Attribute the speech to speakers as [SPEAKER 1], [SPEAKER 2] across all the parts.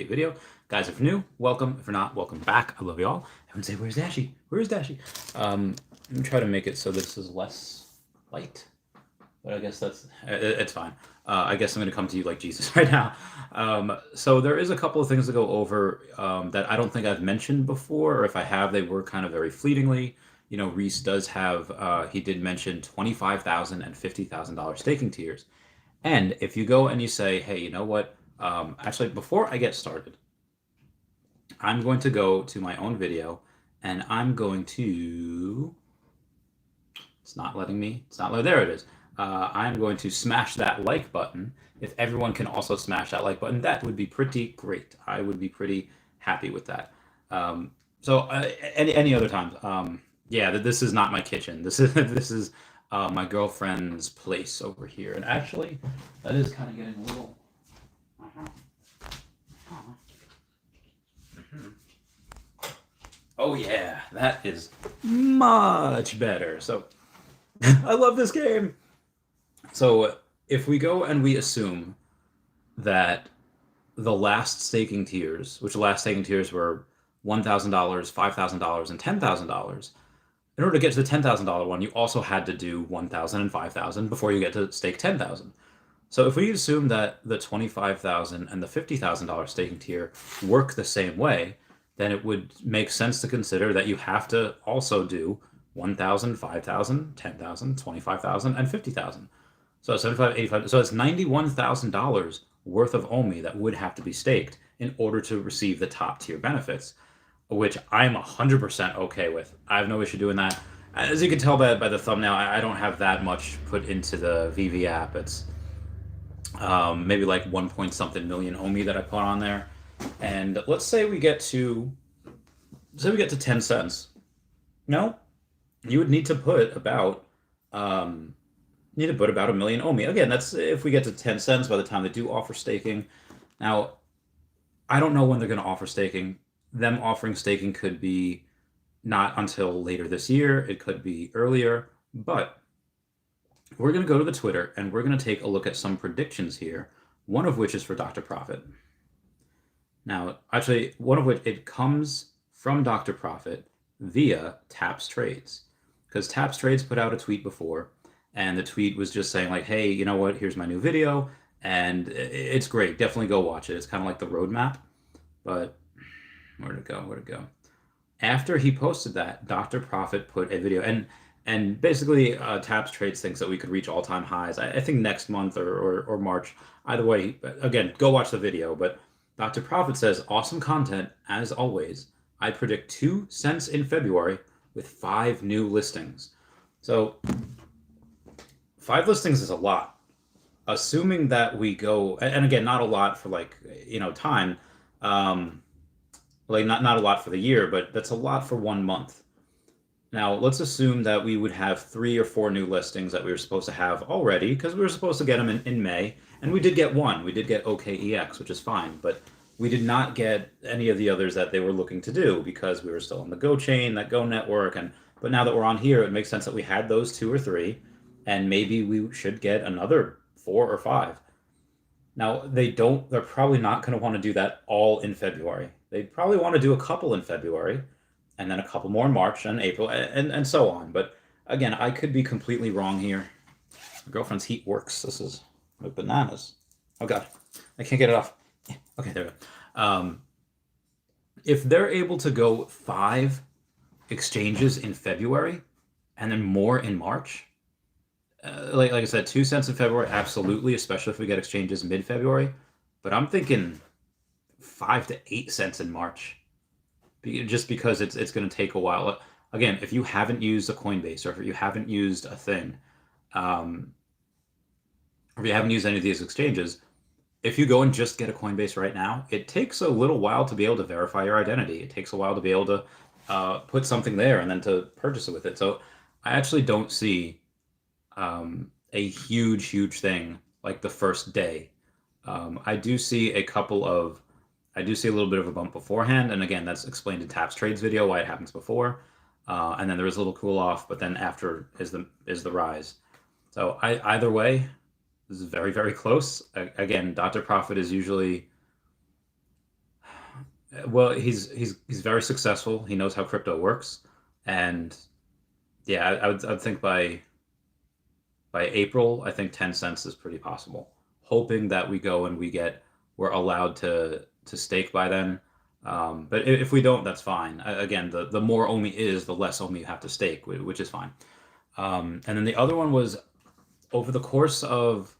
[SPEAKER 1] video. Guys, if you're new, welcome. If you're not, welcome back. I love you all. I would say, where's Dashy? Where's Dashy? Let me try to make it so this is less light, but I guess it's fine. I guess I'm going to come to you like Jesus right now. So there is a couple of things to go over that I don't think I've mentioned before, or if I have, they were kind of very fleetingly. You know, Reese does have, he did mention $25,000 and $50,000 staking tiers. And if you go and you say, hey, you know what? Actually, before I get started, I'm going to go to my own video and I'm going to. It's not letting me. It's not letting. There it is. I'm going to smash that like button. If everyone can also smash that like button, that would be pretty great. I would be pretty happy with that. Any other times, yeah, this is not my kitchen. This is my girlfriend's place over here. And actually, that is kind of getting a little. Oh yeah, that is much better. So I love this game. So if we go and we assume that the last staking tiers, which the last staking tiers were $1,000, $5,000, and $10,000. In order to get to the $10,000 one, you also had to do 1,000 and 5,000 before you get to stake 10,000. So if we assume that the 25,000 and the $50,000 staking tier work the same way, then it would make sense to consider that you have to also do 1,000, 5,000, 10,000, 25,000, and 50,000. So 75, 85. So it's $91,000 worth of OMI that would have to be staked in order to receive the top tier benefits, which I'm 100% okay with. I have no issue doing that. As you can tell by the thumbnail, I don't have that much put into the Veve app. It's maybe like 1 point something million OMI that I put on there. And let's say we get to 10 cents. No, you would need to put about a million OMI. Again, that's if we get to 10 cents by the time they do offer staking. Now, I don't know when they're going to offer staking. Them offering staking could be not until later this year. It could be earlier, but we're going to go to the Twitter and we're going to take a look at some predictions here, one of which is for Dr. Profit. Now, actually, one of which it comes from Dr. Profit via Taps Trades, because Taps Trades put out a tweet before, and the tweet was just saying like, hey, you know what, here's my new video, and it's great. Definitely go watch it. It's kind of like the roadmap, but where'd it go? After he posted that, Dr. Profit put a video, and basically Taps Trades thinks that we could reach all-time highs, I think next month or March. Either way, again, go watch the video, but Dr. Profit says, awesome content, as always. I predict 2 cents in February with 5 new listings. So 5 listings is a lot. Assuming that we go, and again, not a lot for like, time, like not a lot for the year, but that's a lot for 1 month. Now, let's assume that we would have 3 or 4 new listings that we were supposed to have already, because we were supposed to get them in May, and we did get one. We did get OKEX, which is fine, but we did not get any of the others that they were looking to do because we were still on the Go chain, that Go network, but now that we're on here, it makes sense that we had those 2 or 3, and maybe we should get another 4 or 5. Now, they're probably not going to want to do that all in February. They probably want to do a couple in February, and then a couple more in March and April, and so on. But again, I could be completely wrong here. My girlfriend's heat works. This is like bananas. Oh God, I can't get it off. Okay, there we go. If they're able to go 5 exchanges in February and then more in March, like I said, 2 cents in February, absolutely, especially if we get exchanges mid-February. But I'm thinking 5 to 8 cents in March, just because it's going to take a while. Again, if you haven't used a Coinbase, or if you haven't used a thing, or if you haven't used any of these exchanges, if you go and just get a Coinbase right now, it takes a little while to be able to verify your identity. It takes a while to be able to put something there and then to purchase it with it. So I actually don't see a huge thing like the first day. I do see a little bit of a bump beforehand, and again, that's explained in Taps Trades video why it happens before, and then there is a little cool off, but then after is the rise. So either way, this is very close. Again, Dr. Profit is usually Well, he's very successful. He knows how crypto works, and yeah, I'd think by April, I think 10 cents is pretty possible. Hoping that we go and we're allowed to stake by then. But if we don't, that's fine. Again, the more OMI is, the less OMI you have to stake, which is fine. And then the other one was over the course of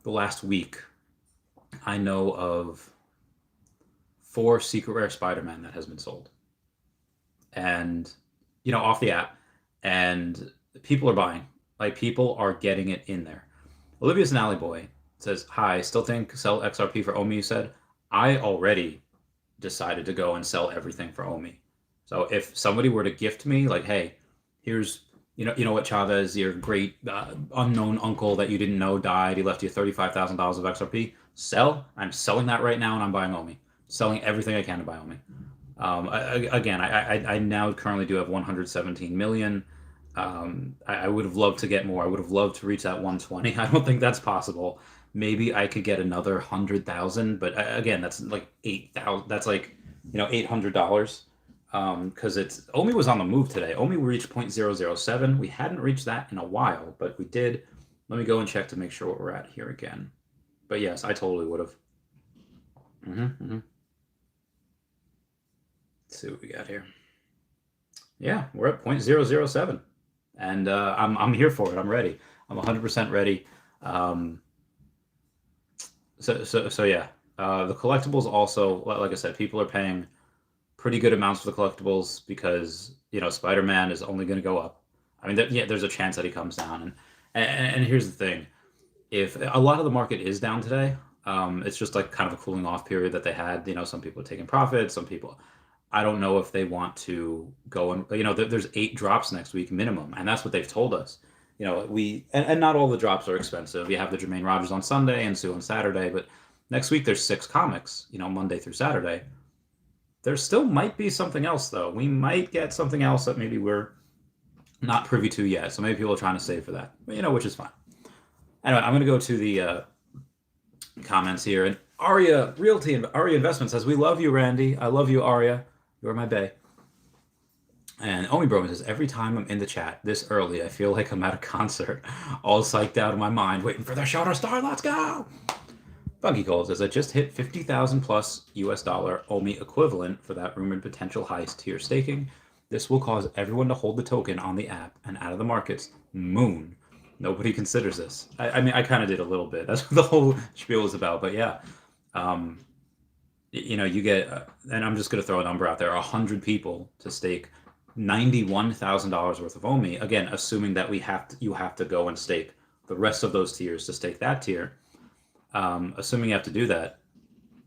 [SPEAKER 1] the last week, I know of 4 secret rare Spider-Man that has been sold, and off the app, and people are buying. Like people are getting it in there. Olivia's an alley boy says, "Hi, still think sell XRP for OMI?" You said I already decided to go and sell everything for OMI. So if somebody were to gift me, like, hey, here's you know what, Chavez, your great unknown uncle that you didn't know died. He left you $35,000 of XRP. Sell. I'm selling that right now, and I'm buying OMI. Selling everything I can to buy OMI. Again, I now currently do have 117 million. I would have loved to get more. I would have loved to reach that 120. I don't think that's possible. Maybe I could get another 100,000, but again, that's like 8,000. That's like $800. Because it's OMI was on the move today. OMI reached 0.007. We hadn't reached that in a while, but we did. Let me go and check to make sure what we're at here again. But yes, I totally would have. Let's see what we got here. Yeah, we're at 0.007, and I'm here for it. I'm ready. I'm 100% ready. So yeah, the collectibles also, like I said, people are paying pretty good amounts for the collectibles because Spider-Man is only going to go up. I mean, yeah, there's a chance that he comes down, and here's the thing: if a lot of the market is down today, it's just like kind of a cooling off period that they had. Some people are taking profits, some people. I don't know if they want to go and there's 8 drops next week minimum, and that's what they've told us. And not all the drops are expensive. You have the Jermaine Rogers on Sunday and Sue on Saturday, but next week there's 6 comics, Monday through Saturday. There still might be something else though. We might get something else that maybe we're not privy to yet. So maybe people are trying to save for that, which is fine. Anyway, I'm going to go to the comments here. And Arya Realty and Arya Investment says, "We love you, Randy. I love you, Arya. You're my bae." And Omi Bro says, "Every time I'm in the chat this early, I feel like I'm at a concert, all psyched out of my mind, waiting for the show to start. Let's go." Funky Cold says, "I just hit 50,000 plus US dollar OMI equivalent for that rumored potential heist tier staking. This will cause everyone to hold the token on the app and out of the markets. Moon. Nobody considers this." I mean, I kind of did a little bit. That's what the whole spiel is about. But yeah, you get, and I'm just going to throw a number out there, 100 people to stake $91,000 worth of OMI. Again, assuming that you have to go and stake the rest of those tiers to stake that tier. Assuming you have to do that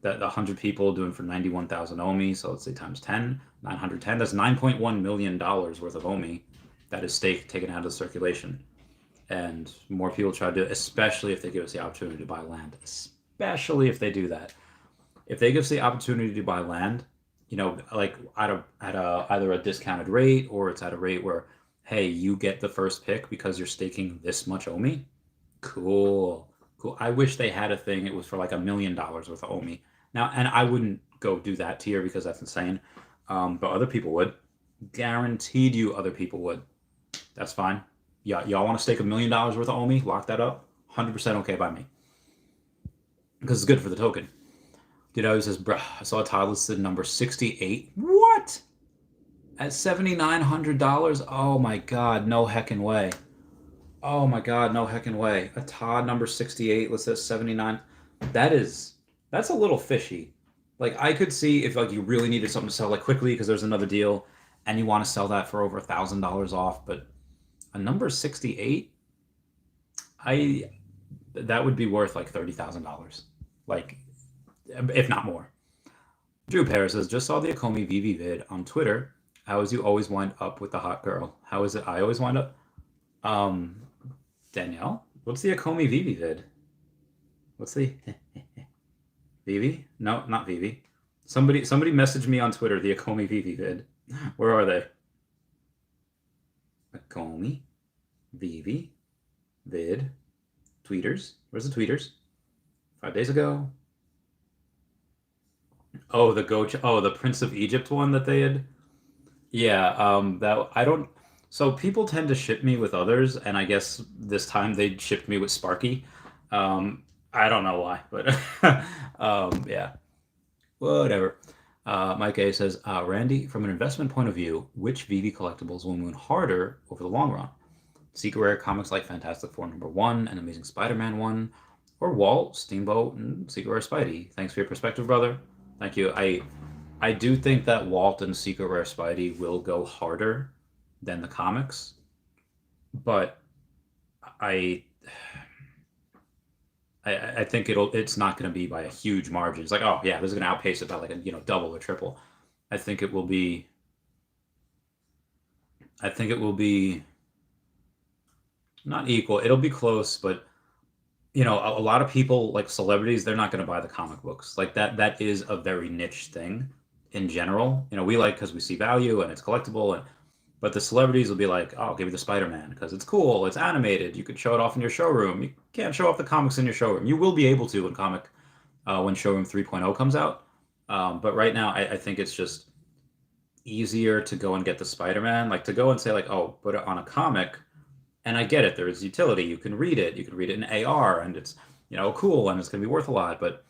[SPEAKER 1] 100 people doing for 91,000 OMI, so let's say times 10, 910, that's $9.1 million worth of OMI that is staked, taken out of circulation. And more people try to do it, especially if they give us the opportunity to buy land. Especially if they do that. If they give us the opportunity to buy land, like at either a discounted rate or it's at a rate where, hey, you get the first pick because you're staking this much OMI. Cool. I wish they had a thing. It was for like $1 million worth of OMI. Now, and I wouldn't go do that tier because that's insane. But other people would. Guaranteed you other people would. That's fine. Yeah, y'all want to stake $1 million worth of OMI? Lock that up. 100% okay by me. Because it's good for the token. He says, "Bruh, I saw Todd listed number 68. What? At $7,900? Oh my God, no heckin' way. Oh my God, no heckin' way. A Todd number 68 listed at 79. That's a little fishy. Like I could see if like you really needed something to sell like quickly because there's another deal and you want to sell that for over $1,000 off, but a number 68, that would be worth like $30,000. Like if not more. Drew Paris says, "Just saw the Akomi Veve vid on Twitter. How is you always wind up with the hot girl? How is it I always wind up?" Danielle, what's the Akomi Veve vid? What's the Veve? No, not Veve. Somebody messaged me on Twitter the Akomi Veve vid. Where are they? Akomi Veve vid tweeters. Where's the tweeters? 5 days ago. Oh, the Prince of Egypt one that they had. Yeah, that I don't. So people tend to ship me with others, and I guess this time they shipped me with Sparky. I don't know why, but yeah, whatever. Mike A says, Randy, from an investment point of view, which VV collectibles will win harder over the long run? Secret Rare comics like Fantastic Four #1 and Amazing Spider-Man 1, or Walt, Steamboat, and Secret Rare Spidey? Thanks for your perspective, brother. Thank you. I do think that Walt and Secret Rare Spidey will go harder than the comics, but I I think it's not going to be by a huge margin. It's like, oh yeah, this is going to outpace it by like a double or triple. I think it will be. I think it will be not equal. It'll be close, but a lot of people like celebrities, they're not going to buy the comic books. Like that is a very niche thing in general. We like because we see value and it's collectible and but the celebrities will be like, "Oh, I'll give you the Spider-Man because it's cool, it's animated, you could show it off in your showroom. You can't show off the comics in your showroom. You will be able to when Showroom 3.0 comes out. But right now, I think it's just easier to go and get the Spider-Man, like to go and say like, "Oh, put it on a comic." And I get it. There is utility. You can read it. You can read it in AR, and it's cool, and it's gonna be worth a lot. But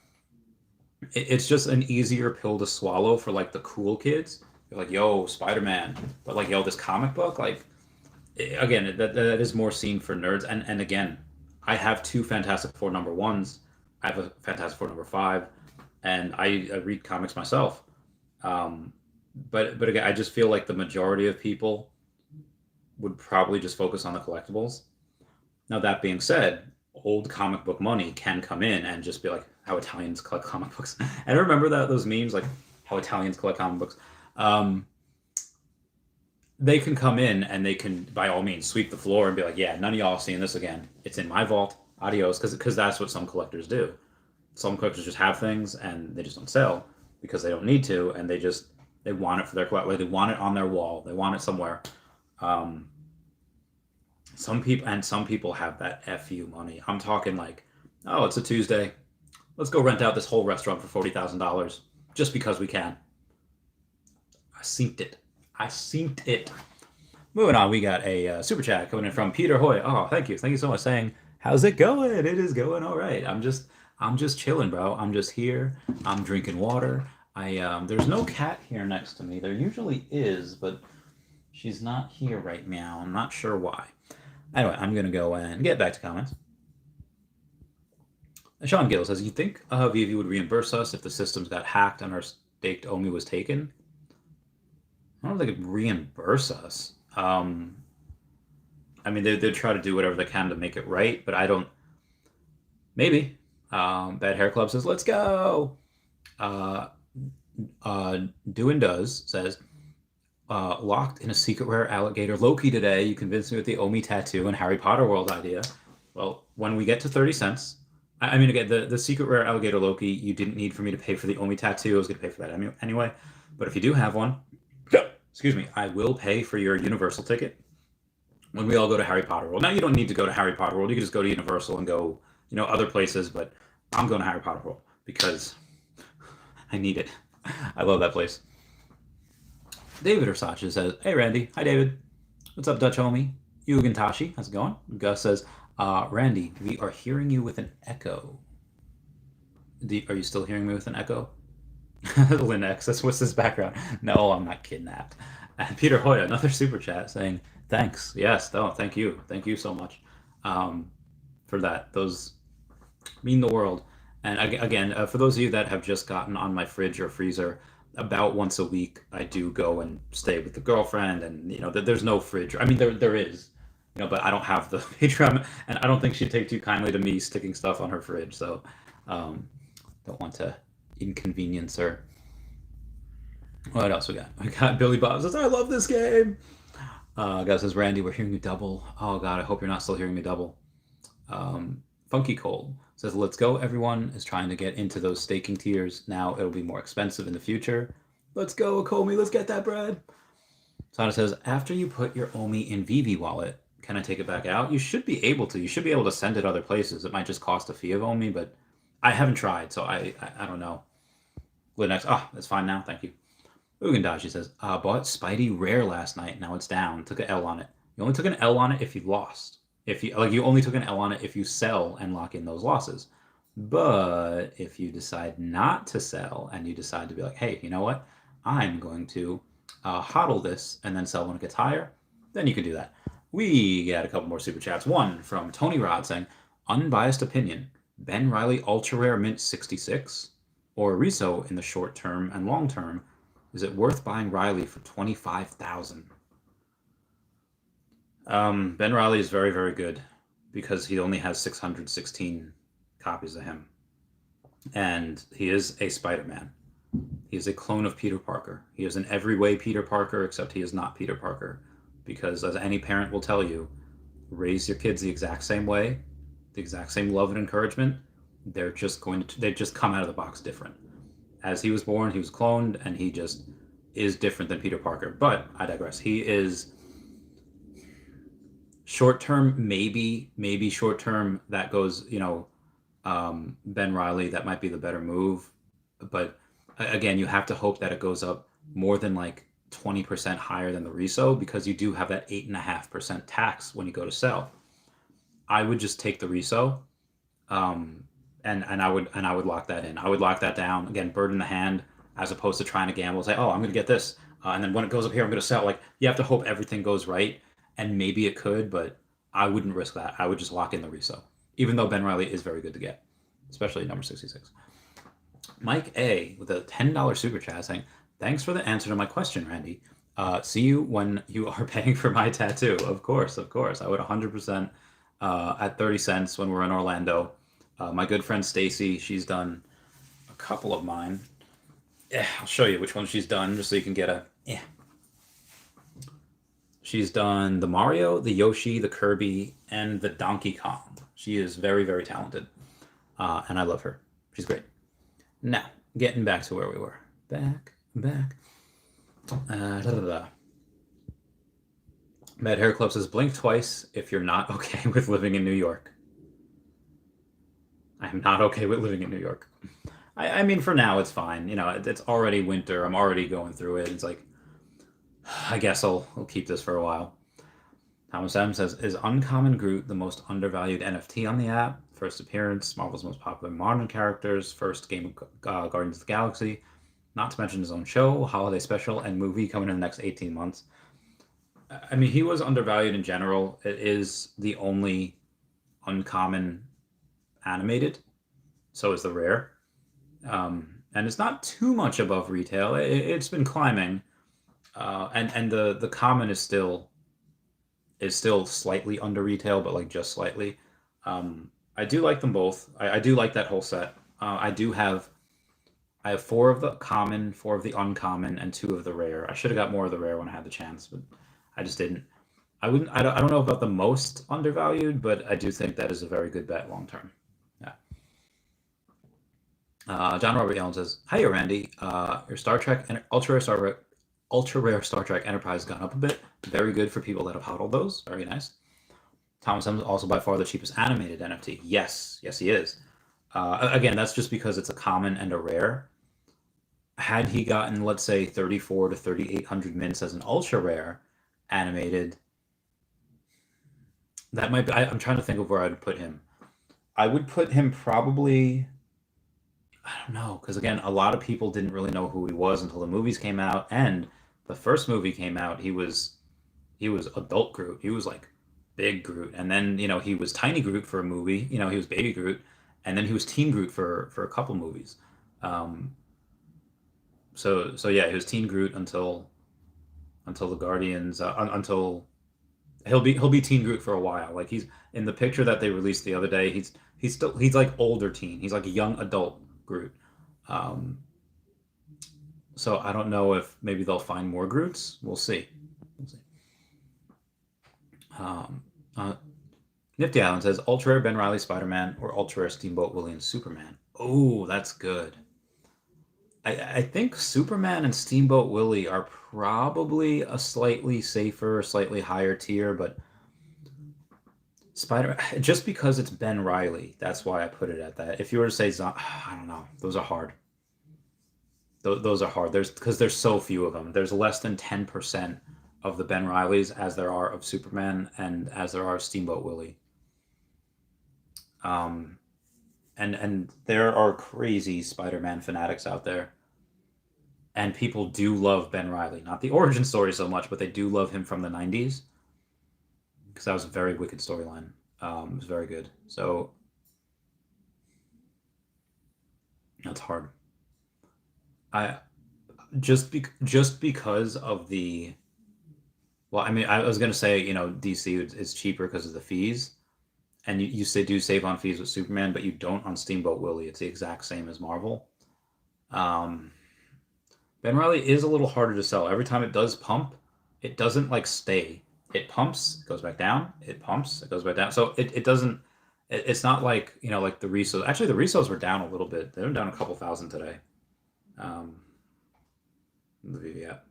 [SPEAKER 1] it's just an easier pill to swallow for like the cool kids. They're like, "Yo, Spider-Man," but like, "Yo, this comic book," like again, that is more seen for nerds. And again, I have two Fantastic Four #1s. I have a Fantastic Four #5, and I read comics myself. Um, but again, I just feel like the majority of people would probably just focus on the collectibles. Now that being said, old comic book money can come in and just be like how Italians collect comic books. And I remember that those memes like how Italians collect comic books. Um, they can come in and they can by all means sweep the floor and be like, yeah, none of y'all seeing this again. It's in my vault. Adios, because that's what some collectors do. Some collectors just have things and they just don't sell because they don't need to, and they want it for their collection. They want it on their wall. They want it somewhere. Um, some people have that fu money. I'm talking like, oh, it's a Tuesday. Let's go rent out this whole restaurant for $40,000 just because we can. I synced it. I synced it. Moving on, we got a super chat coming in from Peter Hoy. Oh, thank you so much. Saying, how's it going? It is going all right. I'm just chilling, bro. I'm just here. I'm drinking water. There's no cat here next to me. There usually is, but she's not here right now. I'm not sure why. Anyway, I'm gonna go and get back to comments. Sean Gill says, "You think Veve would reimburse us if the systems got hacked and our staked OMI was taken?" I don't think it'd reimburse us. I mean, they'd try to do whatever they can to make it right, but I don't. Maybe. Bad Hair Club says, "Let's go." Uh, Doing Does says, locked in a secret rare alligator Loki today. You convinced me with the OMI tattoo and Harry Potter world idea. Well, when we get to 30 cents, I mean, again, the secret rare alligator Loki, you didn't need for me to pay for the OMI tattoo. I was going to pay for that anyway. But if you do have one, excuse me, I will pay for your Universal ticket when we all go to Harry Potter World. Now, you don't need to go to Harry Potter World. You can just go to Universal and go, other places. But I'm going to Harry Potter World because I need it. I love that place. David Ursacha says, "Hey, Randy." Hi, David. What's up, Dutch homie? Yugantashi, how's it going? Gus says, Randy, we are hearing you with an echo. Are you still hearing me with an echo? Linux, what's this background? No, I'm not kidnapped. And Peter Hoya, another super chat saying, thanks. Yes, no, thank you. Thank you so much for that. Those mean the world. And again, for those of you that have just gotten on my fridge or freezer, about once a week, I do go and stay with the girlfriend, and there's no fridge. I mean, there is, but I don't have the Patreon, and I don't think she'd take too kindly to me sticking stuff on her fridge. So, don't want to inconvenience her. What else we got? We got Billy Bob says, "I love this game." Guy says, "Randy, we're hearing you double." Oh God, I hope you're not still hearing me double. Funky Cold says, "Let's go. Everyone is trying to get into those staking tiers. Now it'll be more expensive in the future. Let's go, Akomi. Let's get that bread." Sana says, "After you put your OMI in Veve wallet, can I take it back out?" You should be able to. You should be able to send it other places. It might just cost a fee of OMI, but I haven't tried, so I don't know. Linux. Ah, that's fine now. Thank you. Ugandashi says, bought Spidey Rare last night. Now it's down. Took an L on it. You only took an L on it if you lost. If you like, you only took an L on it if you sell and lock in those losses. But if you decide not to sell and you decide to be like, hey, you know what? I'm going to hodl this and then sell when it gets higher, then you can do that. We got a couple more super chats. One from Tony Rod saying, unbiased opinion, Ben Reilly Ultra Rare Mint 66 or Riso in the short term and long term. Is it worth buying Reilly for 25,000? Ben Reilly is very, very good because he only has 616 copies of him. And he is a Spider-Man. He is a clone of Peter Parker. He is in every way Peter Parker, except he is not Peter Parker. Because as any parent will tell you, raise your kids the exact same way, the exact same love and encouragement. They just come out of the box different. As he was born, he was cloned, and he just is different than Peter Parker. But I digress. He is short term, maybe short term. That goes, Ben Reilly. That might be the better move. But again, you have to hope that it goes up more than like 20% higher than the Riso, because you do have that 8.5% tax when you go to sell. I would just take the Riso. And I would lock that in. I would lock that down. Again, bird in the hand, as opposed to trying to gamble. Say, oh, I'm going to get this, and then when it goes up here, I'm going to sell. Like, you have to hope everything goes right, and maybe it could, but I wouldn't risk that. I would just lock in the Riso, even though Ben Reilly is very good to get, especially number 66. Mike A with a $10 super chat saying, thanks for the answer to my question, Randy. See you when you are paying for my tattoo. Of course. I would 100% at 30 cents when we're in Orlando. My good friend Stacy, she's done a couple of mine. Yeah, I'll show you which ones she's done just so you can get a... Yeah. She's done the Mario, the Yoshi, the Kirby, and the Donkey Kong. She is very, very talented. And I love her. She's great. Now, getting back to where we were. Back. Mad Hair Club says, blink twice if you're not okay with living in New York. I'm not okay with living in New York. I mean, for now, it's fine. It's already winter. I'm already going through it. It's like, I guess I'll keep this for a while. Thomas M says, is Uncommon Groot the most undervalued NFT on the app? First appearance, Marvel's most popular modern characters, first game of Guardians of the Galaxy, not to mention his own show, holiday special, and movie coming in the next 18 months. I mean, he was undervalued in general. It is the only uncommon animated, so is the rare, and it's not too much above retail. It's been climbing, and the common is still slightly under retail, but like just slightly. I do like them both. I do like that whole set. I have 4 of the common, 4 of the uncommon, and 2 of the rare. I should have got more of the rare when I had the chance, but I just didn't. I don't know about the most undervalued, but I do think that is a very good bet long term. John Robert Allen says, "Hiya, Randy. Your Star Trek and ultra rare Star Trek Enterprise gone up a bit. Very good for people that have hodled those. Very nice." Thomas M is also by far the cheapest animated NFT. Yes, he is. Again, that's just because it's a common and a rare. Had he gotten, let's say, 3,400 to 3,800 mints as an ultra rare animated, that might be. I'm trying to think of where I'd put him. I would put him probably. I don't know, because again, a lot of people didn't really know who he was until the movies came out, and the first movie came out, he was adult Groot. He was like big Groot, and then he was tiny Groot for a movie. He was baby Groot, and then he was teen Groot for a couple movies. So yeah, he was teen Groot until the Guardians, until he'll be teen Groot for a while. Like, he's in the picture that they released the other day. He's like older teen. He's like a young adult Groot. So I don't know if maybe they'll find more Groots. We'll see. Nifty Island says, ultra rare Ben Reilly Spider-Man or ultra rare Steamboat Willie Superman. Oh, that's good. I think Superman and Steamboat Willie are probably a slightly safer, slightly higher tier, but just because it's Ben Reilly, that's why I put it at that. If you were to say, I don't know, those are hard. Those are hard. Because there's so few of them. There's less than 10% of the Ben Reillys as there are of Superman and as there are of Steamboat Willie. And there are crazy Spider-Man fanatics out there. And people do love Ben Reilly. Not the origin story so much, but they do love him from the 90s. Because that was a very wicked storyline. It was very good. So that's hard. I just because of the well, I mean, I was gonna say, DC is cheaper because of the fees, and you say do save on fees with Superman, but you don't on Steamboat Willie. It's the exact same as Marvel. Um, Ben Reilly is a little harder to sell. Every time it does pump, it doesn't like stay. It pumps, it goes back down. It pumps, it goes back down. So it doesn't. It's not like like the resos. Actually, the resos were down a little bit. They're down a couple thousand today. Um, the VV app.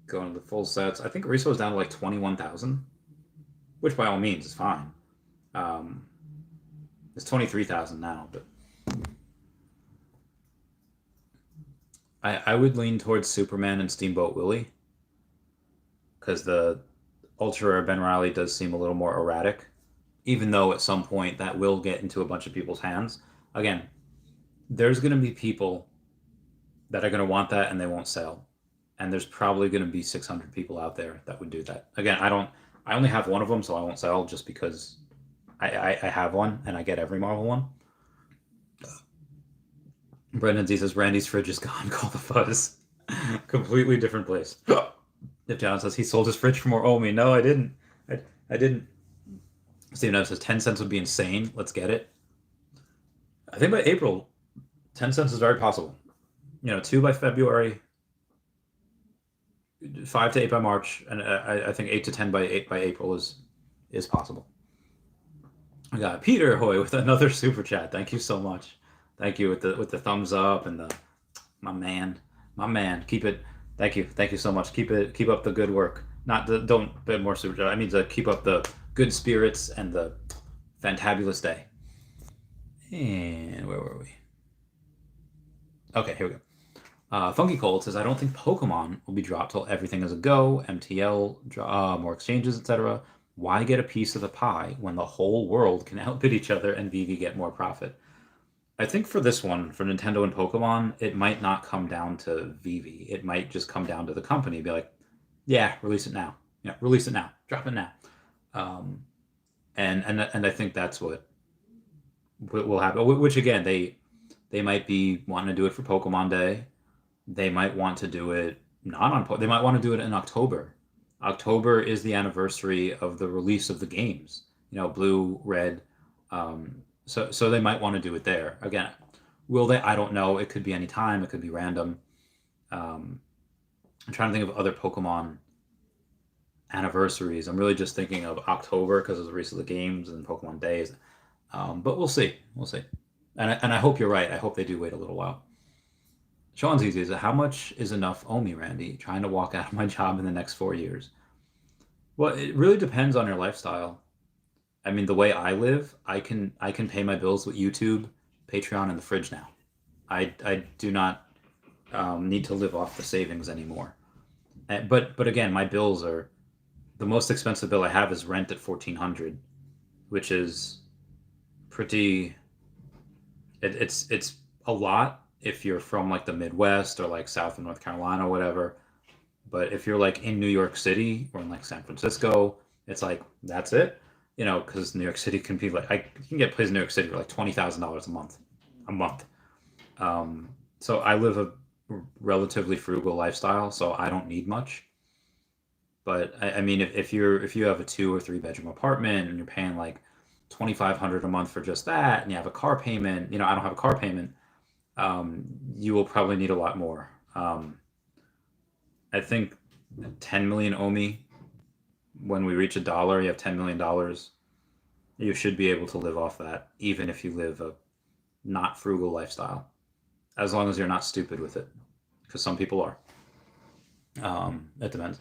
[SPEAKER 1] Going to the full sets. I think reso is down to like 21,000, which by all means is fine. Um, it's 23,000 now, but I would lean towards Superman and Steamboat Willie because the Ultra Rare Ben Reilly does seem a little more erratic, even though at some point that will get into a bunch of people's hands. Again, there's going to be people that are going to want that and they won't sell. And there's probably going to be 600 people out there that would do that. Again, I only have one of them, so I won't sell just because I have one and I get every Marvel one. Brendan Z says, Randy's fridge is gone. Call the fuzz. Completely different place. If John says he sold his fridge for more OMI. No, I didn't. I didn't. Steven Evans says 10 cents would be insane. Let's get it. I think by April, 10 cents is very possible. 2 by February, 5 to 8 by March, and I think 8 to 10 by April is possible. I got Peter Hoy with another super chat. Thank you so much. Thank you with the thumbs up and the my man. Keep it. Thank you so much. Keep up the good work. Don't bid more super chat. I mean to keep up the good spirits and the fantabulous day. And where were we? Okay, here we go. Funky Cold says, I don't think Pokemon will be dropped till everything is a go, MTL, more exchanges, etc. Why get a piece of the pie when the whole world can outbid each other and VV get more profit? I think for this one, for Nintendo and Pokemon, it might not come down to VV. It might just come down to the company. Be like, yeah, release it now. Yeah, release it now. Drop it now. And I think that's what will happen. Which again, they might be wanting to do it for Pokemon Day. They might want to do it not on. They might want to do it in October. October is the anniversary of the release of the games. Blue, red. So they might want to do it there. Again, will they? I don't know. It could be any time. It could be random. I'm trying to think of other Pokemon anniversaries. I'm really just thinking of October because of the release of the games and Pokemon Days. But we'll see. We'll see. And I hope you're right. I hope they do wait a little while. Sean's easy. Is how much is enough OMI, Randy? Trying to walk out of my job in the next 4 years. Well, it really depends on your lifestyle. I mean, the way I live, I can pay my bills with YouTube, Patreon, and the fridge now. I do not need to live off the savings anymore. But again, my bills are the most expensive bill I have is rent at $1,400, which is pretty. It's a lot if you're from like the Midwest or like South and North Carolina or whatever. But if you're like in New York City or in like San Francisco, it's like that's it. Because New York City can be like, I can get places in New York City for like $20,000 a month. So I live a relatively frugal lifestyle, so I don't need much. But I mean, if you have a 2 or 3 bedroom apartment and you're paying like $2,500 a month for just that, and you have a car payment, I don't have a car payment, you will probably need a lot more. I think 10 million OMI. When we reach $1, you have $10 million. You should be able to live off that, even if you live a not frugal lifestyle, as long as you're not stupid with it, because some people are. It depends.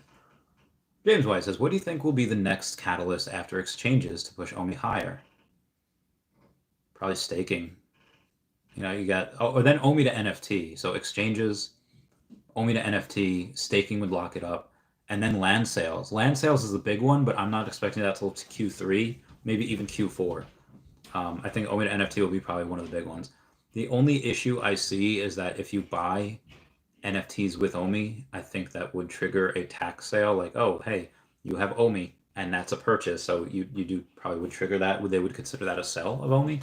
[SPEAKER 1] James White says, what do you think will be the next catalyst after exchanges to push OMI higher? Probably staking. You got, or then OMI to NFT. So exchanges, OMI to NFT, staking would lock it up. And then land sales. Land sales is the big one, but I'm not expecting that till Q3, maybe even Q4. I think OMI to NFT will be probably one of the big ones. The only issue I see is that if you buy NFTs with OMI, I think that would trigger a tax sale. Like, oh, hey, you have OMI, and that's a purchase, so you do probably would trigger that. They would consider that a sell of OMI.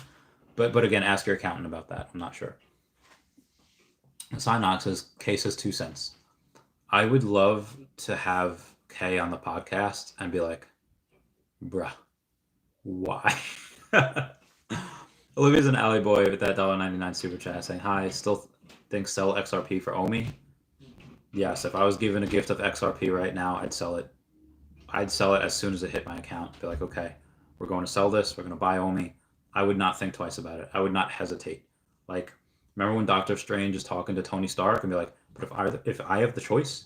[SPEAKER 1] But again, ask your accountant about that. I'm not sure. Synox says K says 2 cents. I would love to have K on the podcast and be like, bruh, why? Olivia's an alley boy with that $1.99 super chat saying, hi, still think sell XRP for OMI? Yes, if I was given a gift of XRP right now, I'd sell it. I'd sell it as soon as it hit my account. Be like, okay, we're going to sell this. We're going to buy OMI. I would not think twice about it. I would not hesitate. Like, remember when Doctor Strange is talking to Tony Stark and be like, but if I have the choice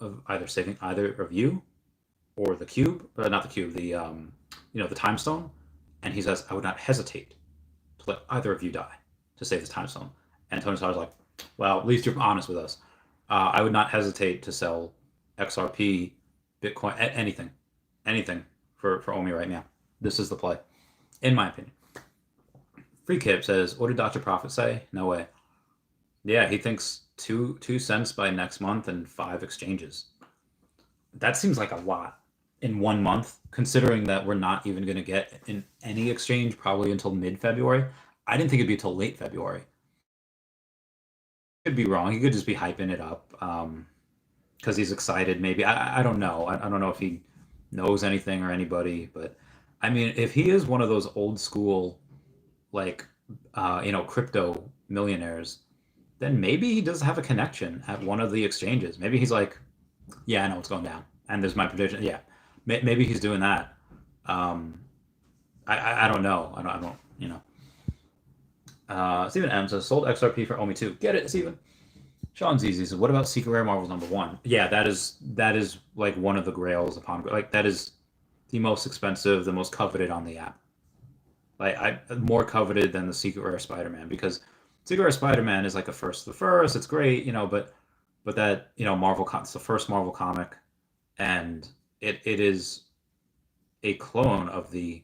[SPEAKER 1] of either saving either of you or the cube, but not the cube, the the time stone, and he says, I would not hesitate to let either of you die to save this time stone. And Tony Stark's like, well, at least you're honest with us. I would not hesitate to sell XRP, Bitcoin, anything for OMI right now. This is the play, in my opinion. Free Kip says, what did Dr. Profit say? No way. Yeah, he thinks 2 cents by next month and 5 exchanges. That seems like a lot in 1 month, considering that we're not even going to get in any exchange probably until mid-February. I didn't think it'd be until late February. Could be wrong. He could just be hyping it up because he's excited. Maybe I don't know. I don't know if he knows anything or anybody, but I mean, if he is one of those old school, like crypto millionaires, then maybe he does have a connection at one of the exchanges. Maybe he's like, yeah, I know it's going down, and there's my prediction. Yeah, maybe he's doing that. I don't know. I don't. Stephen M says, sold XRP for OMI 2. Get it, Stephen. Sean Zizi says, what about Secret Rare Marvels #1? Yeah, that is like one of the grails upon, like, that is the most expensive, the most coveted on the app. Like, more coveted than the Secret Rare Spider-Man, because Secret Rare Spider-Man is like a first to the first. It's great, but that, Marvel, it's the first Marvel comic, and it is a clone of the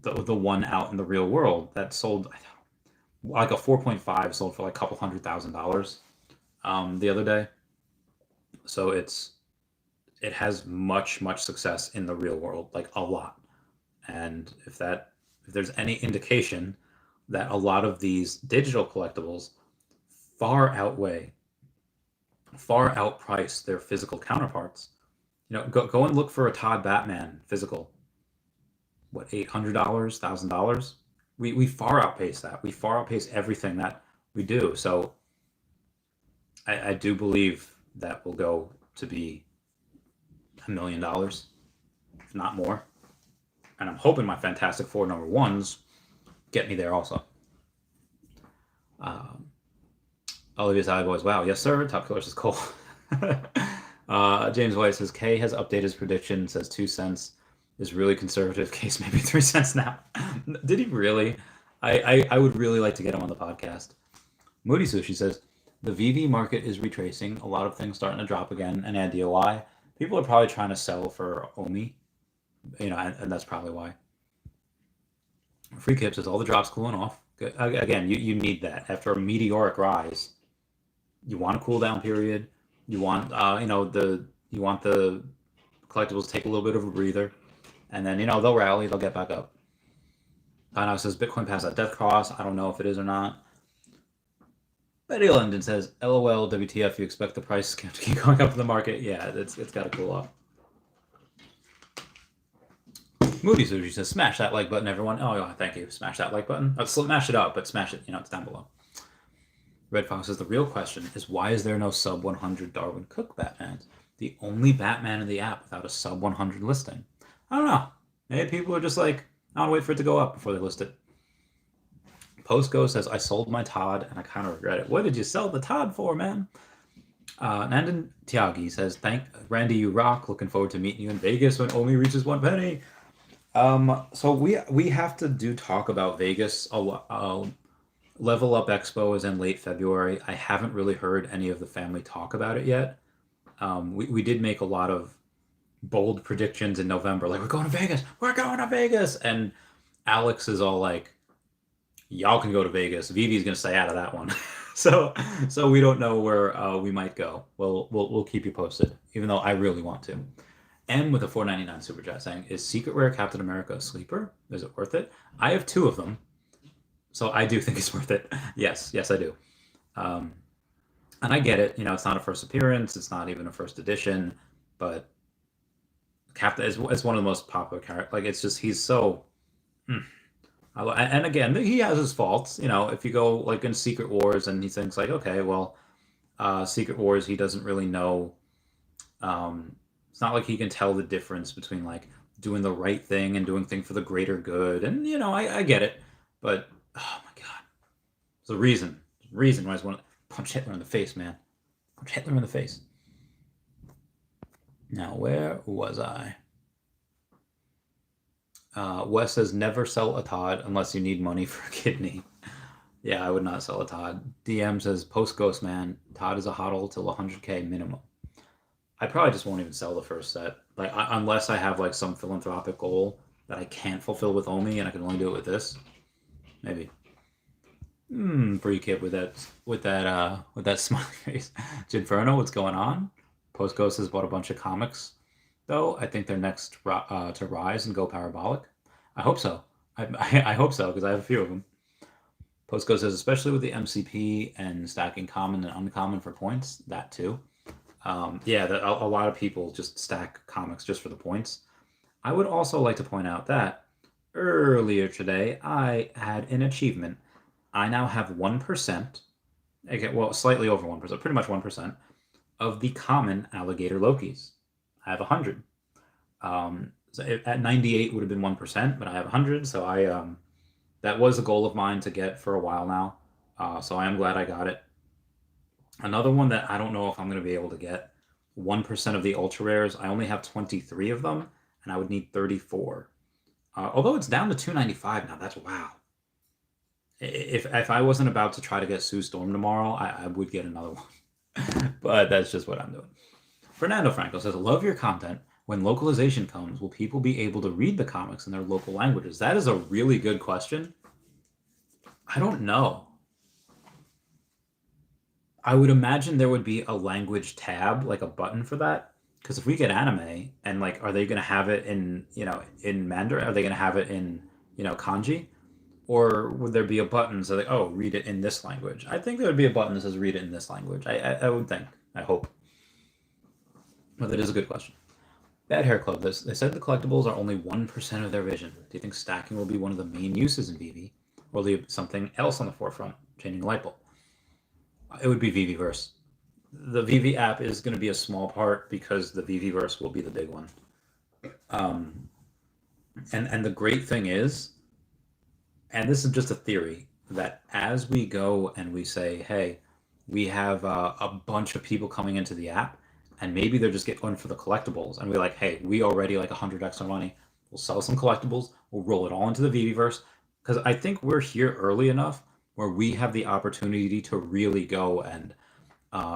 [SPEAKER 1] one out in the real world that sold, like a 4.5 sold for like a couple $100,000 the other day. So it has much success in the real world, like a lot. And if there's any indication that a lot of these digital collectibles far outprice their physical counterparts, go and look for a Todd Batman physical. What, $800, $1,000? We far outpace that. We far outpace everything that we do. So I do believe that will go to be $1 million, if not more. And I'm hoping my Fantastic Four #1s get me there also. Olivia's Eye Boys, wow, yes sir. Top Killer says cool. James White says K has updated his prediction, says 2 cents is really conservative, case maybe 3 cents now. Did he really? I would really like to get him on the podcast. Moody Sushi says, the VV market is retracing, a lot of things starting to drop again, and DOI. People are probably trying to sell for OMI, and that's probably why. Free Kip says, all the drops cooling off. Again, you need that. After a meteoric rise, you want a cool down period. You want, you want the collectibles to take a little bit of a breather, and then, they'll rally, they'll get back up. Now says, Bitcoin passed that death cross. I don't know if it is or not. Betty London says, LOL, WTF, you expect the price to keep going up in the market? Yeah, it's got to cool off. Moody Sushi says, smash that like button, everyone. Oh, thank you. Smash that like button. Smash it up, but smash it, it's down below. Red Fox says, the real question is, why is there no sub 100 Darwin Cook Batman? The only Batman in the app without a sub 100 listing. I don't know. Maybe people are just like, I want to wait for it to go up before they list it. Postgo says, I sold my Todd and I kind of regret it. What did you sell the Todd for, man? Nandan Tyagi says, thank Randy, you rock. Looking forward to meeting you in Vegas when OMI reaches 1 penny. So we have to talk about Vegas a Level Up Expo is in late February. I haven't really heard any of the family talk about it yet. We did make a lot of bold predictions in November, like we're going to Vegas, we're going to Vegas, and Alex is all like, y'all can go to Vegas. Vivi's gonna stay out of that one. So we don't know where we might go. We'll keep you posted, even though I really want to. M with a 4.99 super chat saying, "Is Secret Rare Captain America a sleeper? Is it worth it?" I have 2 of them, so I do think it's worth it. Yes, I do. And I get it. You know, it's not a first appearance. It's not even a first edition, but Captain is one of the most popular characters. Like, it's just he's so. And again, he has his faults. You know, if you go like in Secret Wars and he thinks like, okay, well, Secret Wars, he doesn't really know. It's not like he can tell the difference between like doing the right thing and doing things for the greater good. And you know, I get it, but oh my god, there's a reason why I just want to punch Hitler in the face, man. Punch Hitler in the face. Now, where was I? Wes says, never sell a Todd unless you need money for a kidney. Yeah, I would not sell a Todd. DM says, post Ghost Man, Todd is a HODL till 100K minimum. I probably just won't even sell the first set, like unless I have like some philanthropic goal that I can't fulfill with OMI and I can only do it with this. Maybe. Free kid with that smiley face. Ginferno, what's going on? Post Ghost has bought a bunch of comics, though. I think they're next to rise and go parabolic. I hope so. I hope so, because I have a few of them. Post Ghost says, especially with the MCP and stacking common and uncommon for points, that too. Yeah, a lot of people just stack comics just for the points. I would also like to point out that earlier today, I had an achievement. I now have 1%, again, well, slightly over 1%, pretty much 1%, of the common alligator Lokis. I have 100. So at 98 would have been 1%, but I have 100, so that was a goal of mine to get for a while now. So I am glad I got it. Another one that I don't know if I'm going to be able to get, 1% of the ultra rares. I only have 23 of them, and I would need 34. Although it's down to 295 now, that's wow. If I wasn't about to try to get Sue Storm tomorrow, I would get another one. But that's just what I'm doing. Fernando Franco says, love your content. When localization comes, will people be able to read the comics in their local languages? That is a really good question. I don't know. I would imagine there would be a language tab, like a button for that. Because if we get anime, and like, are they going to have it in, in Mandarin? Are they going to have it in, kanji? Or would there be a button so like, oh, read it in this language? I think there would be a button that says read it in this language. I would think. I hope. But that is a good question. Bad Hair Club, they said the collectibles are only 1% of their vision. Do you think stacking will be one of the main uses in VeVe? Or will there be something else on the forefront, changing a light bulb? It would be VeVeverse. The VeVe app is going to be a small part because the VeVeverse will be the big one. And the great thing is, and this is just a theory, that as we go and we say, hey, we have a bunch of people coming into the app, and maybe they're just going for the collectibles, and we're like, hey, we already like 100 extra money. We'll sell some collectibles. We'll roll it all into the VeVeverse, because I think we're here early enough where we have the opportunity to really go and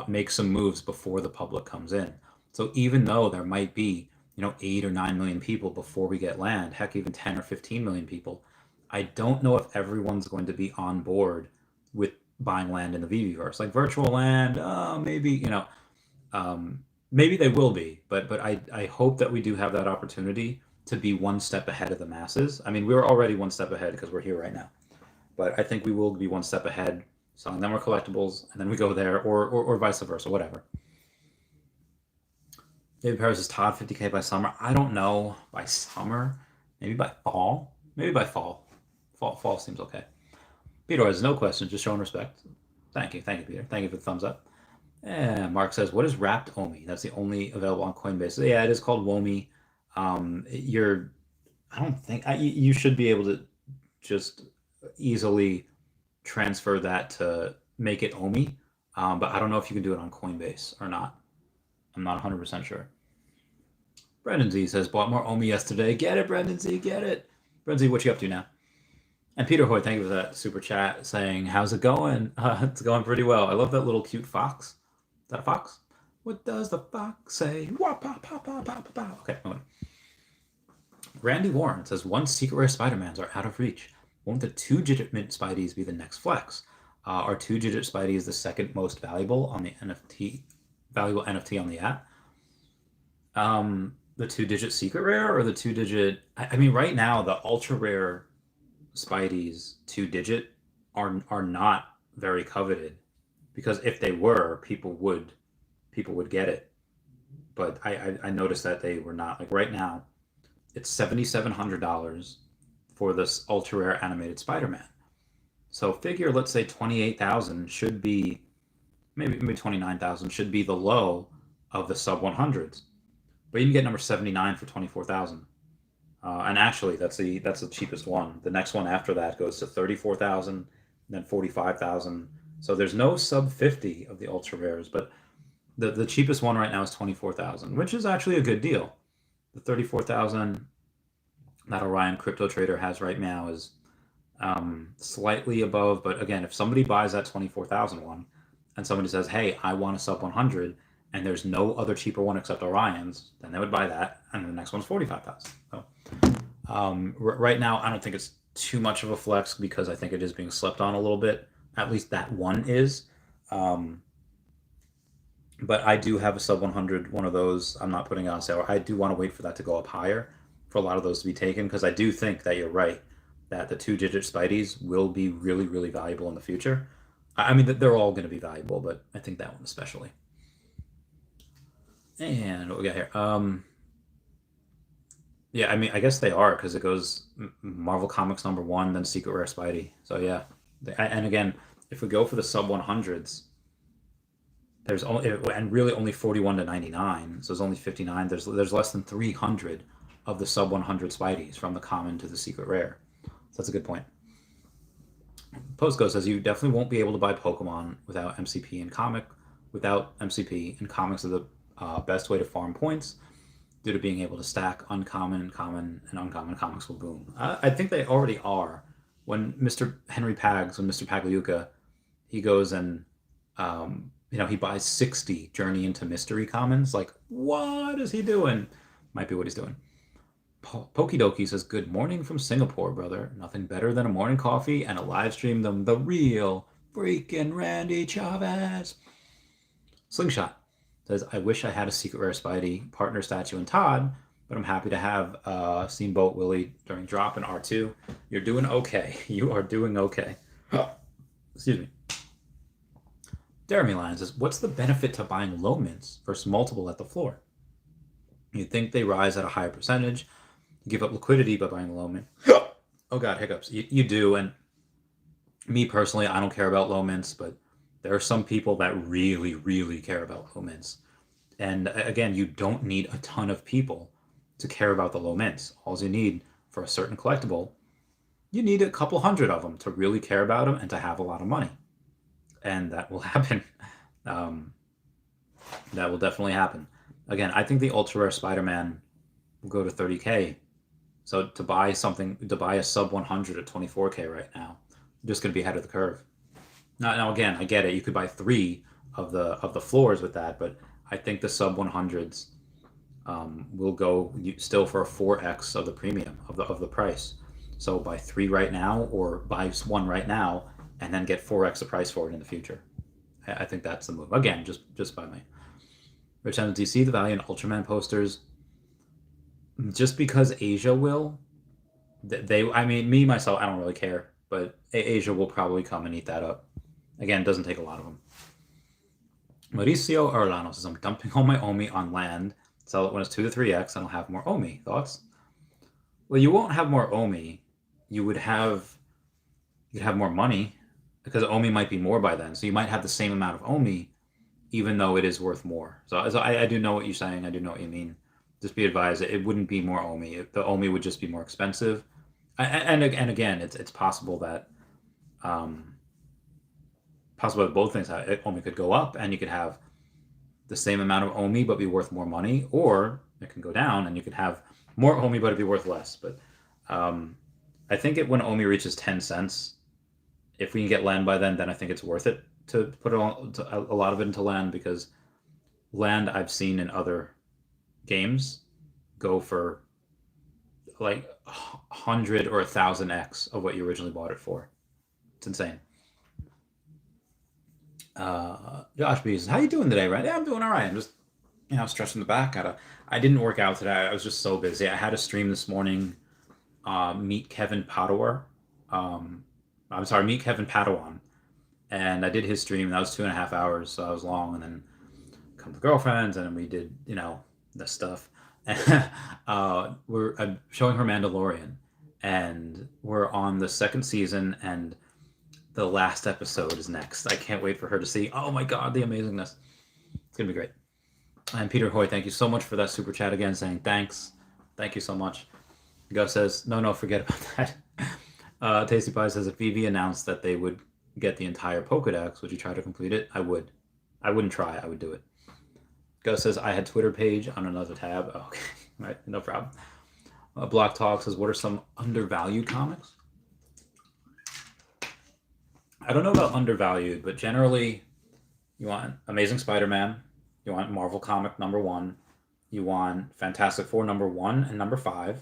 [SPEAKER 1] make some moves before the public comes in. So even though there might be, 8 or 9 million people before we get land, heck, even 10 or 15 million people, I don't know if everyone's going to be on board with buying land in the VeVeverse. Like virtual land, maybe, maybe they will be, but I hope that we do have that opportunity to be one step ahead of the masses. I mean, we're already one step ahead because we're here right now, but I think we will be one step ahead, selling them our collectibles, and then we go there, or vice versa, whatever. David Paris is Todd 50K by summer. I don't know, by summer, maybe by fall, maybe by fall. Fall seems okay. Peter has no questions, just showing respect. Thank you, Peter. Thank you for the thumbs up. And Mark says, what is wrapped OMI? That's the only available on Coinbase. Yeah, it is called WOMI. I don't think you should be able to just easily transfer that to make it OMI. But I don't know if you can do it on Coinbase or not. I'm not 100% sure. Brendan Z says, bought more OMI yesterday. Get it, Brendan Z, get it. Brendan Z, what you up to now? And Peter Hoy, thank you for that super chat saying, how's it going? It's going pretty well. I love that little cute fox. Is that a fox? What does the fox say? Okay, hold on. Randy Warren says, once secret rare Spider-Mans are out of reach, won't the 2-digit mint Spideys be the next flex? Are 2-digit Spideys the second most valuable on the valuable NFT on the app? The 2-digit secret rare or the 2-digit? I mean, right now the ultra rare Spideys 2-digit are not very coveted, because if they were, people would get it. But I noticed that they were not. Like right now, it's $7,700 for this ultra rare animated Spider-Man. So figure, let's say 28,000 should be, maybe 29,000 should be the low of the sub 100s. But you can get number 79 for 24,000. And actually, that's the cheapest one. The next one after that goes to 34,000, then 45,000. So there's no sub 50 of the ultra rares, but the cheapest one right now is 24,000, which is actually a good deal. The 34,000 that Orion Crypto Trader has right now is slightly above, but again, if somebody buys that 24,000 one and somebody says, hey, I want a sub 100, and there's no other cheaper one except Orion's, then they would buy that, and the next one's 45,000. So right now, I don't think it's too much of a flex, because I think it is being slept on a little bit. At least that one is. But I do have a sub 100 one of those. I'm not putting it on sale. I do want to wait for that to go up higher for a lot of those to be taken, because I do think that you're right, that the 2-digit Spideys will be really, really valuable in the future. I mean, they're all going to be valuable, but I think that one especially. And what we got here? Yeah, I mean, I guess they are, because it goes Marvel Comics #1, then Secret Rare Spidey. So yeah, and again, if we go for the sub 100s, there's only, and really only 41 to 99, so there's only 59. There's less than 300 of the sub 100 Spideys from the common to the secret rare. So that's a good point. Postgo says, you definitely won't be able to buy Pokemon without MCP and comic. Without MCP, and comics are the best way to farm points, due to being able to stack uncommon, common, and uncommon comics will boom. I think they already are. When Mr. Pagliuca, he goes and he buys 60 Journey into Mystery commons. Like, what is he doing? Might be what he's doing. Pokidoki says, good morning from Singapore, brother. Nothing better than a morning coffee and a live stream than the real freaking Randy Chavez. Slingshot says, I wish I had a secret rare Spidey partner statue and Todd, but I'm happy to have Steamboat Willie during drop in R2. You're doing okay. You are doing okay. Excuse me. Jeremy Lyons says, what's the benefit to buying low mints versus multiple at the floor? You'd think they rise at a higher percentage. You give up liquidity by buying low mint. Oh god, hiccups. You do, and me personally, I don't care about low mints, but there are some people that really, really care about low mints. And again, you don't need a ton of people to care about the low mints. All you need for a certain collectible, you need a couple hundred of them to really care about them and to have a lot of money. And that will happen. That will definitely happen. Again, I think the ultra rare Spider-Man will go to 30K. So to buy a sub 100 at 24K right now, you're just going to be ahead of the curve. Now again, I get it. You could buy 3 of the floors with that, but I think the sub 100s will go still for a 4x of the premium of the price. So buy 3 right now, or buy 1 right now, and then get 4x the price for it in the future. I think that's the move. Again, just by me. Rich Evans, do you see the value in Ultraman posters? Just because Asia will, me, myself, I don't really care, but Asia will probably come and eat that up. Again, it doesn't take a lot of them. Mauricio Arlano says, I'm dumping all my OMI on land, sell it when it's 2 to 3x, and I'll have more OMI. Thoughts? Well, you won't have more OMI. You'd have more money, because OMI might be more by then. So you might have the same amount of OMI, even though it is worth more. So I do know what you're saying. I do know what you mean. Just be advised, it wouldn't be more OMI. The OMI would just be more expensive. And again, it's possible that both things. OMI could go up, and you could have the same amount of OMI but be worth more money, or it can go down, and you could have more OMI but it'd be worth less. But I think when OMI reaches 10 cents, if we can get land by then I think it's worth it to put a lot of it into land, because land I've seen in other games go for like 100 or 1,000x of what you originally bought it for. It's insane. Josh B says, "How you doing today?" Right? Yeah, I'm doing all right. I'm just stretching the back. I didn't work out today. I was just so busy. I had a stream this morning. Meet Kevin Padawar. I'm sorry, Meet Kevin Padawan. And I did his stream. That was 2.5 hours, so that was long. And then come with girlfriends, and then we did, this stuff. I'm showing her Mandalorian, and we're on the second season, and the last episode is next. I can't wait for her to see. Oh my God, the amazingness! It's gonna be great. And Peter Hoy, thank you so much for that super chat again, saying thanks. Thank you so much. Gus says, no, forget about that. Tasty Pie says, if Veve announced that they would get the entire Pokedex, would you try to complete it? I would. I wouldn't try. I would do it. Gus says, I had Twitter page on another tab. Oh, okay. All right, no problem. Block Talk says, what are some undervalued comics? I don't know about undervalued, but generally you want Amazing Spider-Man, you want Marvel Comic #1, you want Fantastic Four #1 and #5,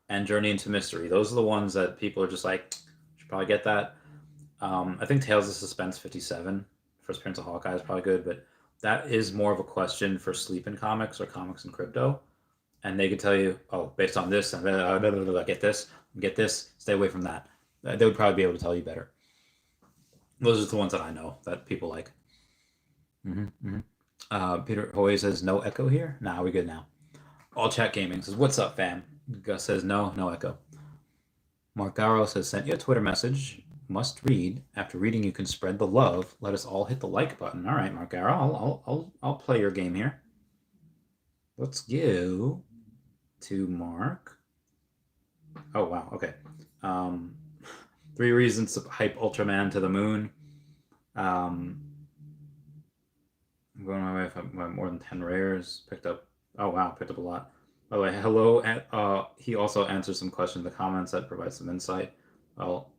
[SPEAKER 1] and Journey into Mystery. Those are the ones that people are just like, should probably get that. I think Tales of Suspense 57, First Appearance of Hawkeye is probably good, but that is more of a question for sleeping comics or comics and crypto. And they could tell you, oh, based on this, and get this, stay away from that. They would probably be able to tell you better. Those are the ones that I know that people like. Peter Hoy says, no echo here? Nah, we good now. All Chat Gaming says, what's up, fam? Gus says, no echo. Mark Garrow says, sent you a Twitter message. Must read. After reading, you can spread the love. Let us all hit the like button. All right, Mark Garrow, I'll play your game here. Let's go to Mark. Oh, wow, okay. 3 reasons to hype Ultraman to the moon. I'm going my way. If I have more than 10 rares. Picked up a lot. By the way, hello. And he also answered some questions in the comments that provide some insight. Well,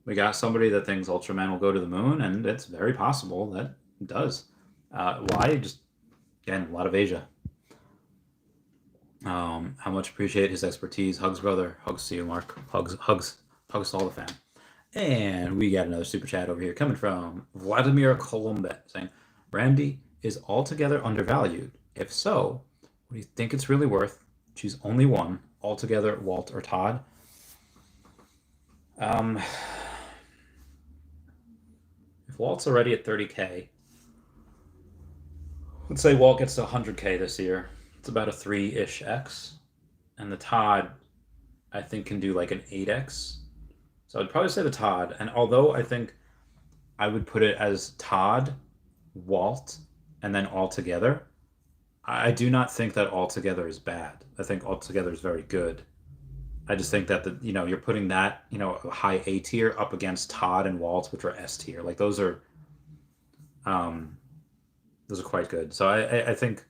[SPEAKER 1] we got somebody that thinks Ultraman will go to the moon, and it's very possible that it does. Why? Just, again, a lot of Asia. How much appreciate his expertise. Hugs, brother. Hugs to you, Mark. Hugs to all the fam. And we got another super chat over here coming from Vladimir Kolombet saying, Randy is altogether undervalued. If so, what do you think it's really worth? Choose only one. Altogether, Walt or Todd? If Walt's already at 30K, let's say Walt gets to 100K this year. It's about a 3-ish X. And the Todd, I think, can do like an 8X. So I'd probably say the Todd. And although I think I would put it as Todd, Walt, and then Altogether, I do not think that Altogether is bad. I think Altogether is very good. I just think that you're putting that, a high A tier up against Todd and Walt, which are S tier. Like those are quite good. So I think,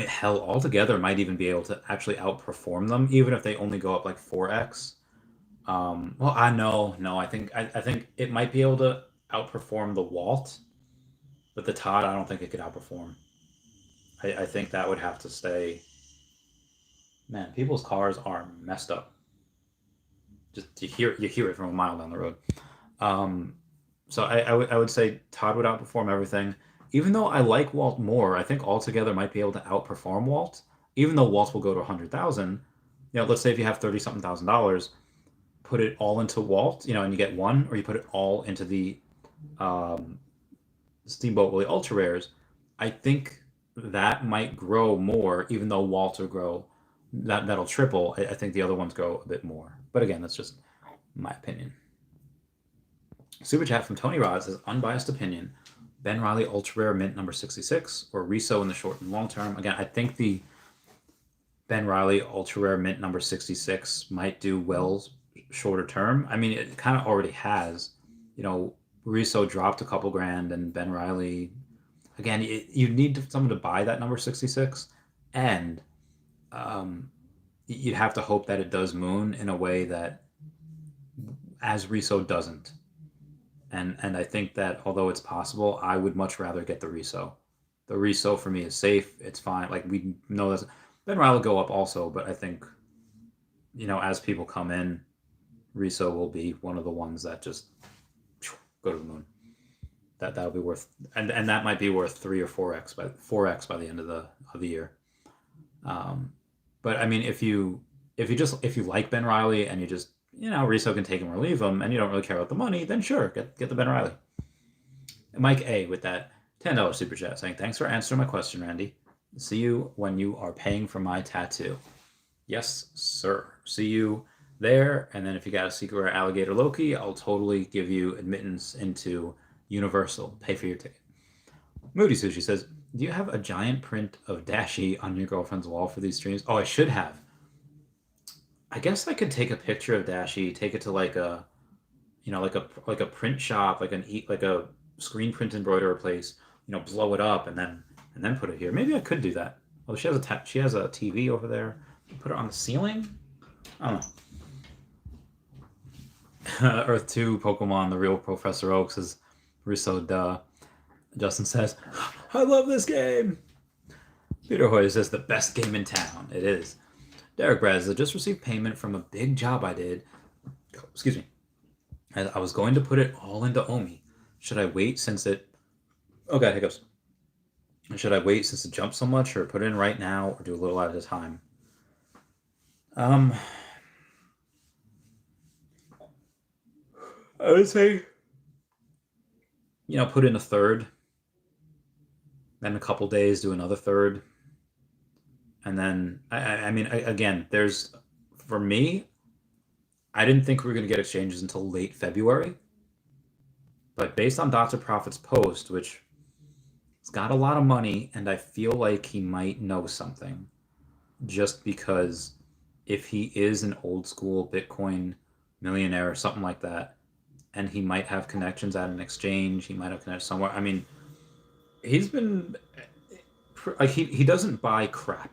[SPEAKER 1] hell, Altogether might even be able to actually outperform them, even if they only go up like 4x. Well, I think it might be able to outperform the Walt, but the Todd, I don't think it could outperform. I think that would have to stay. Man, people's cars are messed up. Just you hear it from a mile down the road. So I would say Todd would outperform everything. Even though I like Walt more, I think Altogether might be able to outperform Walt. Even though Walt will go to 100,000, let's say if you have $30-something thousand, put it all into Walt, and you get one, or you put it all into the Steamboat Willie Ultra Rares. I think that might grow more, even though Walt will grow. That'll triple. I think the other ones grow a bit more. But again, that's just my opinion. Super chat from Tony Rod says, unbiased opinion, Ben Reilly Ultra Rare Mint number 66 or Reso in the short and long term. Again, I think the Ben Reilly Ultra Rare Mint number 66 might do well shorter term. It kind of already has. Reso dropped a couple grand, and Ben Reilly, again, you need someone to buy that number 66, and you'd have to hope that it does moon in a way that as reso doesn't. And I think that although it's possible, I would much rather get the reso. The reso for me is safe. It's fine. Like we know that Ben Reilly will go up also, but I think as people come in, reso will be one of the ones that just go to the moon. That'll be worth, and that might be worth 3 or 4x by the end of the year. But I mean, if you like Ben Reilly and you just reso can take him or leave him, and you don't really care about the money, then sure, get the Ben Reilly. Mike A with that $10 super chat saying, "Thanks for answering my question, Randy. See you when you are paying for my tattoo." Yes, sir. See you there. And then if you got a secret rare alligator Loki, I'll totally give you admittance into Universal. Pay for your ticket. Moody Sushi says, "Do you have a giant print of Dashi on your girlfriend's wall for these streams?" Oh, I should have. I guess I could take a picture of Dashi, take it to like a print shop, like a screen print embroiderer place, blow it up and then put it here. Maybe I could do that. Oh, she has a TV over there. Put it on the ceiling. I don't know. Earth 2 Pokemon, the real Professor Oaks is Russo duh. Justin says, "I love this game." Peter Hoy says, "The best game in town." It is. Derek Braz, "I just received payment from a big job I did. Excuse me. I was going to put it all into OMI. Should I wait since it... Oh, God, hiccups. Should I wait since it jumped so much, or put it in right now, or do a little at a time?" I would say, put in a third, then a couple days do another third, and then I mean, again, for me, I didn't think we were going to get exchanges until late February, but based on Dr. Profit's post, which he's got a lot of money, and I feel like he might know something, just because if he is an old school Bitcoin millionaire or something like that, and he might have connections at an exchange, he might have connections somewhere. I mean, he's been like he doesn't buy crap.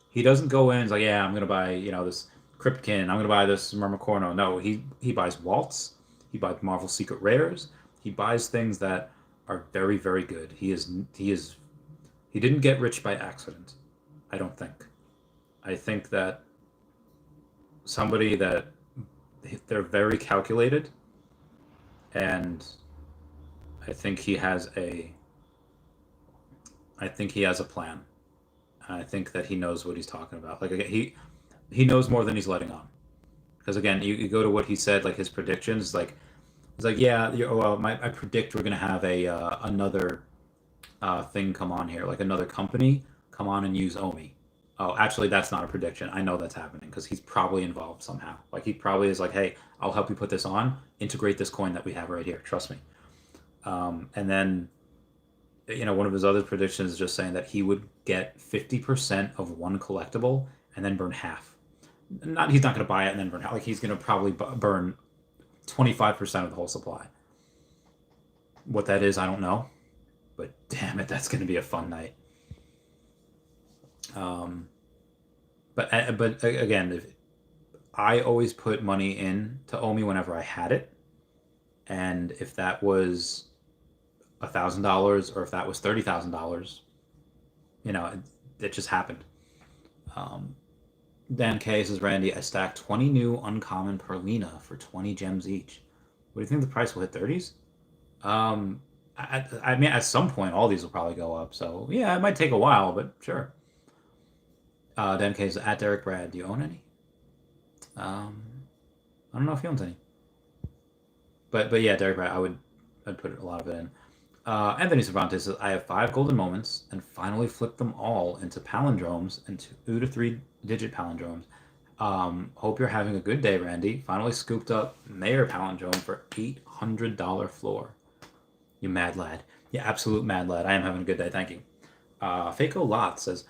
[SPEAKER 1] He doesn't go in and he's like, "Yeah, I'm gonna buy this Cryptkin, I'm gonna buy this Murmacorno." No, he buys Waltz, he buys Marvel Secret Rares, he buys things that are very, very good. He didn't get rich by accident, I don't think. I think that somebody that they're very calculated, and I think he has a plan. I think that he knows what he's talking about. Like, he knows more than he's letting on. Because again, you go to what he said, like his predictions, like it's like, yeah, I predict we're gonna have another thing come on here, like another company come on and use OMI. Oh, actually, that's not a prediction. I know that's happening because he's probably involved somehow. Like, he probably is like, "Hey, I'll help you put this on. Integrate this coin that we have right here. Trust me." And then, one of his other predictions is just saying that he would get 50% of one collectible and then burn half. He's not going to buy it and then burn half. Like, he's going to probably burn 25% of the whole supply. What that is, I don't know. But damn it, that's going to be a fun night. But again, I always put money in to OMI whenever I had it, and if that was $1,000 or if that was $30,000, it just happened. Dan K says, "Randy, I stacked 20 new uncommon Perlina for 20 gems each. What do you think the price will hit 30s? I mean, at some point, all these will probably go up. So yeah, it might take a while, but sure." Dan K is at Derek Brad. Do you own any? I don't know if he owns any. But yeah, Derek Brad, I'd put a lot of it in. Anthony Cervantes says, "I have 5 golden moments and finally flipped them all into palindromes and 2 to 3 digit palindromes. Hope you're having a good day, Randy. Finally scooped up Mayor palindrome for $800 floor. You mad lad." Yeah, absolute mad lad. I am having a good day. Thank you. Faco Lot says,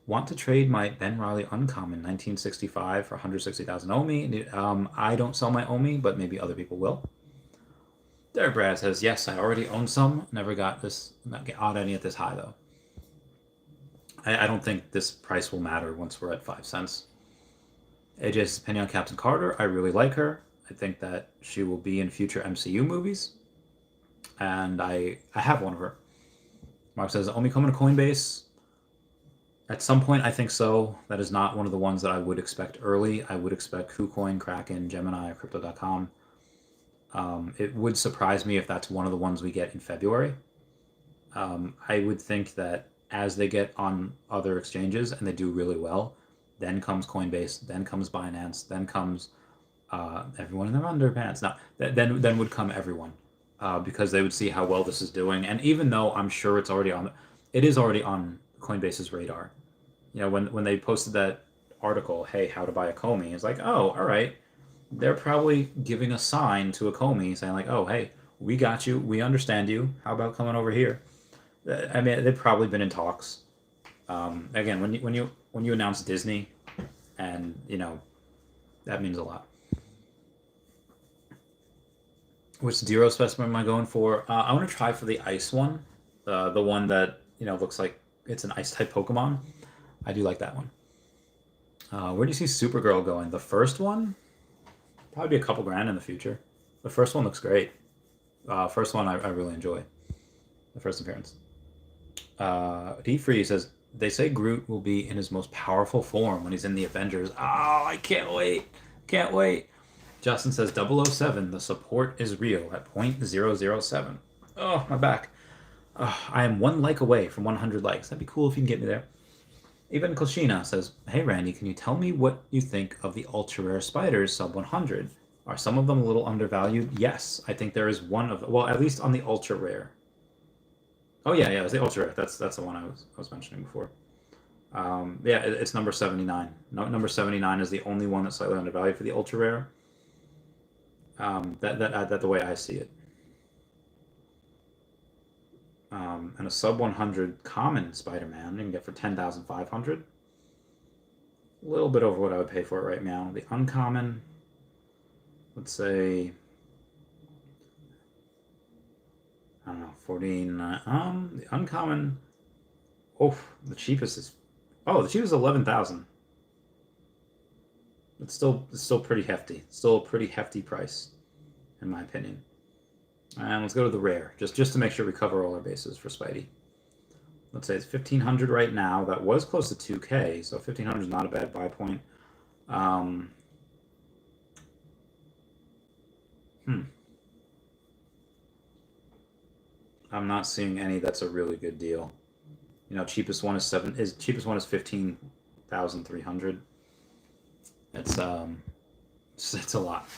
[SPEAKER 1] "Want to trade my Ben Reilly Uncommon 1965 for 160,000 OMI. I don't sell my OMI, but maybe other people will." Derek Brad says, "Yes, I already own some. Never got any at this high, though." I don't think this price will matter once we're at 5 cents. AJ's opinion on Captain Carter. I really like her. I think that she will be in future MCU movies. And I have one of her. Mark says, OMI coming to Coinbase. At some point, I think so. That is not one of the ones that I would expect early. I would expect KuCoin, Kraken, Gemini, or Crypto.com. It would surprise me if that's one of the ones we get in February. I would think that as they get on other exchanges and they do really well, then comes Coinbase, then comes Binance, then comes everyone in their underpants. No, then would come everyone because they would see how well this is doing. And even though I'm sure it is already on Coinbase's radar. You know, when they posted that article, hey, how to buy a Comey, it's like, oh, all right. They're probably giving a sign to a Comey saying like, oh, hey, we got you. We understand you. How about coming over here? I mean, they've probably been in talks. Again, when you announce Disney, and you know, that means a lot. Which zero specimen am I going for? I want to try for the ice one, the one that looks like it's an ice type Pokemon. I do like that one. Where do you see Supergirl going? The first one, probably be a couple grand in the future. The first one looks great. First one I really enjoy. The first appearance. D-Free says, they say Groot will be in his most powerful form when he's in the Avengers. Oh, I can't wait. Can't wait. Justin says, 007, the support is real at 0.007. Oh, my back. Oh, I am 1 like away from 100 likes. That'd be cool if you can get me there. Even Koshina says, hey, Randy, can you tell me what you think of the ultra-rare spiders sub 100? Are some of them a little undervalued? Yes, I think there is one of them. Well, at least on the ultra-rare. Oh, yeah, it was the ultra-rare. That's the one I was mentioning before. Yeah, it's number 79. No, number 79 is the only one that's slightly undervalued for the ultra-rare. That the way I see it. And a sub 100 common Spider-Man you can get for 10,500. A little bit over what I would pay for it right now. The uncommon, let's say, I don't know, 14. The uncommon, the cheapest is 11,000. It's still pretty hefty. Still a pretty hefty price, in my opinion. And let's go to the rare, just to make sure we cover all our bases for Spidey. Let's say it's 1,500 right now. That was close to 2K, so 1,500 is not a bad buy point. I'm not seeing any that's a really good deal. Cheapest one is 15,300. It's a lot.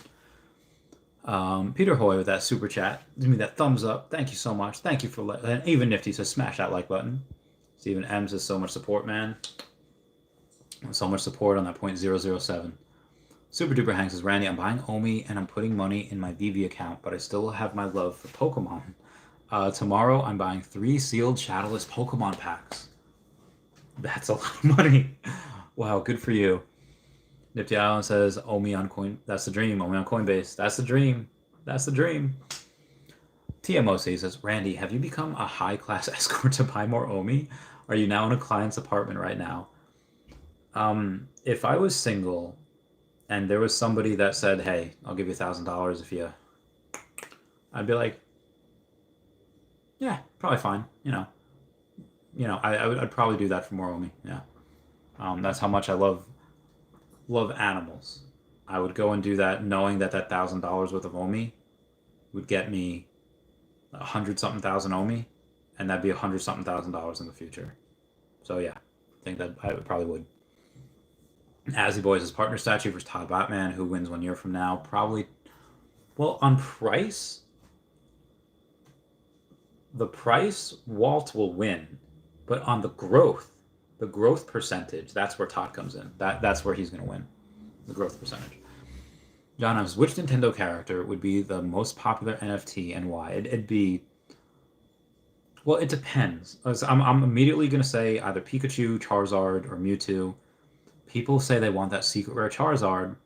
[SPEAKER 1] Peter Hoy with that super chat. Give me that thumbs up. Thank you so much. Thank you for and even Nifty says smash that like button. Stephen M says so much support, man. So much support on that 0.007. Super Duper Hank says, Randy, I'm buying OMI and I'm putting money in my VV account, but I still have my love for Pokemon. Tomorrow I'm buying 3 sealed shadowless Pokemon packs. That's a lot of money. Wow, good for you. Nifty Island says, OMI on Coin. That's the dream. OMI on Coinbase. That's the dream. That's the dream. TMOC says, Randy, have you become a high-class escort to buy more OMI? Are you now in a client's apartment right now? If I was single and there was somebody that said, hey, I'll give you $1,000 if you... I'd be like, yeah, probably fine. I'd probably do that for more OMI. Yeah. That's how much I love animals. I would go and do that knowing that $1,000 worth of OMI would get me 100-something thousand OMI, and that'd be 100-something $1,000 in the future. So yeah, I think that I probably would. Azzy Boys is partner statue versus Todd Batman. Who wins 1 year from now? Probably. Well, on price, the price, Walt will win, but on the growth percentage, that's where Todd comes in. That's where he's going to win, the growth percentage. John asks, which Nintendo character would be the most popular NFT and why? It'd be... Well, it depends. I'm immediately going to say either Pikachu, Charizard, or Mewtwo. People say they want that secret rare Charizard.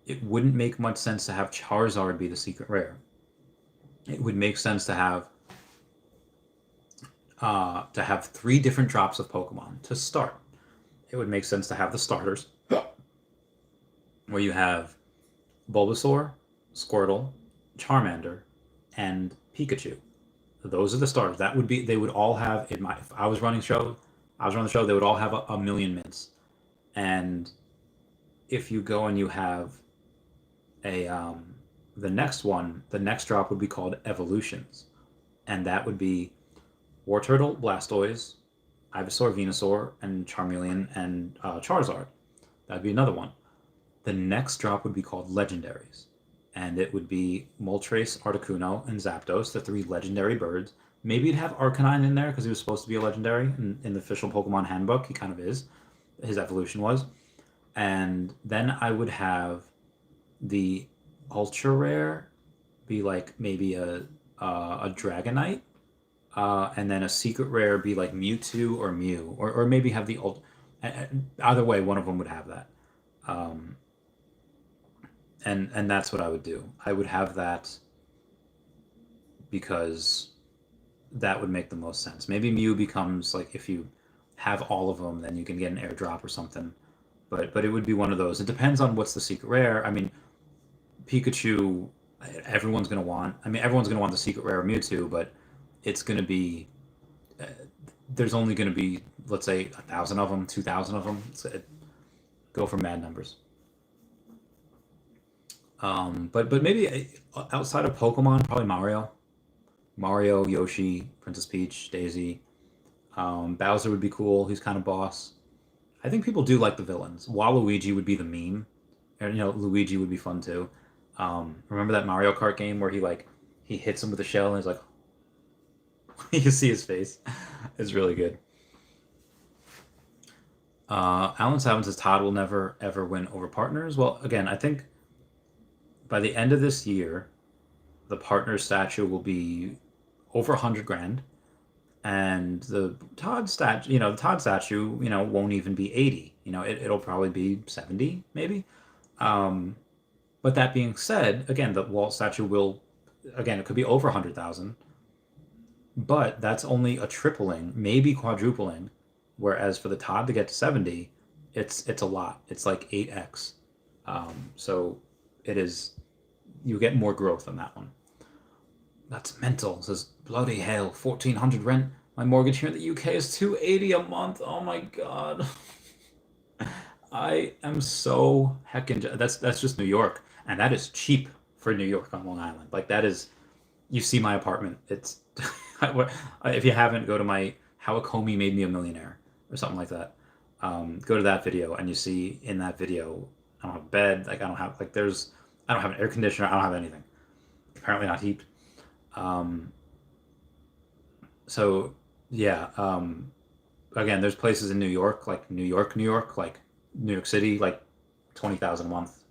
[SPEAKER 1] It wouldn't make much sense to have Charizard be the secret rare. It would make sense to have 3 different drops of Pokemon to start. It would make sense to have the starters. where you have Bulbasaur, Squirtle, Charmander, and Pikachu. Those are the starters. That would be they would all have in my if I was running show, I was running the show. They would all have a million mints. And if you go and you have a the next one, the next drop would be called Evolutions, and that would be Wartortle, Blastoise, Ivysaur, Venusaur, and Charmeleon and Charizard. That'd be another one. The next drop would be called Legendaries, and it would be Moltres, Articuno, and Zapdos, the three legendary birds. Maybe you'd have Arcanine in there because he was supposed to be a legendary in the official Pokemon handbook. He kind of is. His evolution was. And then I would have the ultra rare be like maybe a Dragonite, and then a secret rare be like Mewtwo or Mew, or maybe have the ult. Either way, one of them would have that. Um, and that's what I would do. I would have that because that would make the most sense. Maybe Mew becomes like if you have all of them, then you can get an airdrop or something. But it would be one of those. It depends on what's the secret rare. I mean, Pikachu, everyone's gonna want. I mean, everyone's gonna want the secret rare Mewtwo, but it's gonna be there's only gonna be let's say 1,000 of them, 2,000 of them. Go for mad numbers. But maybe outside of Pokemon, probably Mario. Mario, Yoshi, Princess Peach, Daisy. Bowser would be cool. He's kind of boss. I think people do like the villains. Waluigi would be the meme. And, Luigi would be fun too. Remember that Mario Kart game where he hits him with a shell and he's like, you can see his face. It's really good. Alan Savin says Todd will never ever win over partners. Well, again, I think by the end of this year, the partner statue will be over 100 grand, and the Todd statue, won't even be 80. It'll probably be 70, maybe. Um, but that being said, again, the Walt statue will, again, it could be over 100,000, but that's only a tripling, maybe quadrupling. Whereas for the Todd to get to 70, it's a lot. It's like 8x. So it is, you get more growth on that one. That's mental. It says bloody hell, 1,400 rent. My mortgage here in the UK is 280 a month. Oh my god. I am so heckin' that's just New York, and that is cheap for New York on Long Island. Like that is, you see my apartment. It's if you haven't, go to my How a Comey Made Me a Millionaire or something like that. Go to that video, and you see in that video, I don't have a bed. Like I don't have I don't have an air conditioner. I don't have anything. Apparently not heat. Um, so yeah. Again, there's places in New York, like New York, like New York City, like 20,000 a month,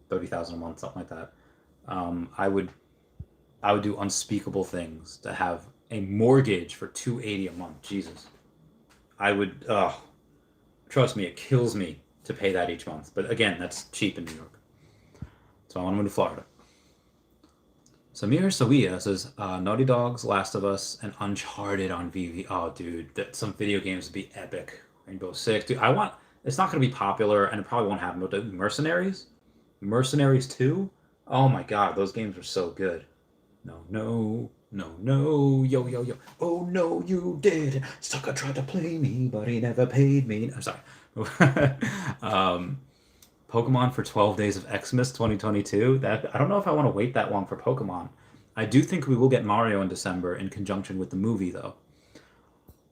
[SPEAKER 1] 30,000 a month, something like that. I would do unspeakable things to have a mortgage for 280 a month. Jesus, I would. Trust me, it kills me to pay that each month. But again, that's cheap in New York, so I want to move to Florida. Samir Sawia says, Naughty Dogs, Last of Us, and Uncharted on VV. Oh, dude, some video games would be epic. Rainbow Six, dude. It's not going to be popular, and it probably won't happen. But Mercenaries, Mercenaries 2. Oh my God, those games were so good. No, no, no, no, yo, yo, yo. Oh no, you did. Sucker tried to play me, but he never paid me. I'm sorry. um, Pokemon for 12 Days of Xmas 2022. That I don't know if I want to wait that long for Pokemon. I do think we will get Mario in December in conjunction with the movie, though.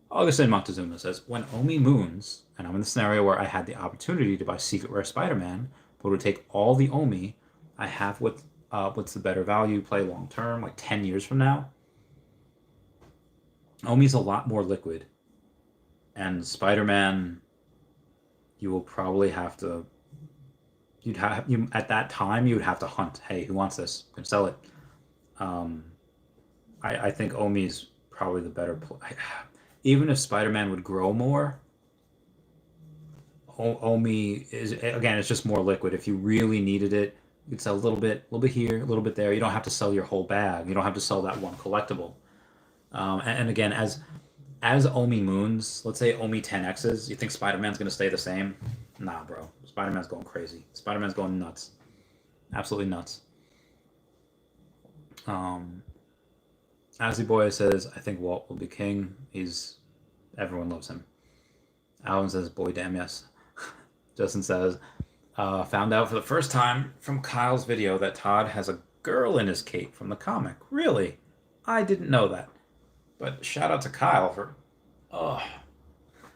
[SPEAKER 1] Augustin Montezuma says, when Omi moons, and I'm in the scenario where I had the opportunity to buy Secret Rare Spider-Man, but would take all the Omi I have what's the better value, play long term, like 10 years from now. Omi's a lot more liquid. And Spider-Man, you will probably have to at that time you would have to hunt. Hey, who wants this? I'm gonna sell it. Um, I think Omi's probably the better play. Even if Spider-Man would grow more, Omi is again, it's just more liquid. If you really needed it, you could sell a little bit here, a little bit there. You don't have to sell your whole bag. You don't have to sell that one collectible. And again, as Omi moons, let's say Omi 10x's, you think Spider-Man's going to stay the same? Nah, bro. Spider-Man's going crazy. Spider-Man's going nuts. Absolutely nuts. Azzy Boy says, I think Walt will be king. Everyone loves him. Alan says, boy, damn, yes. Justin says, found out for the first time from Kyle's video that Todd has a girl in his cape from the comic. Really? I didn't know that. But shout out to Kyle for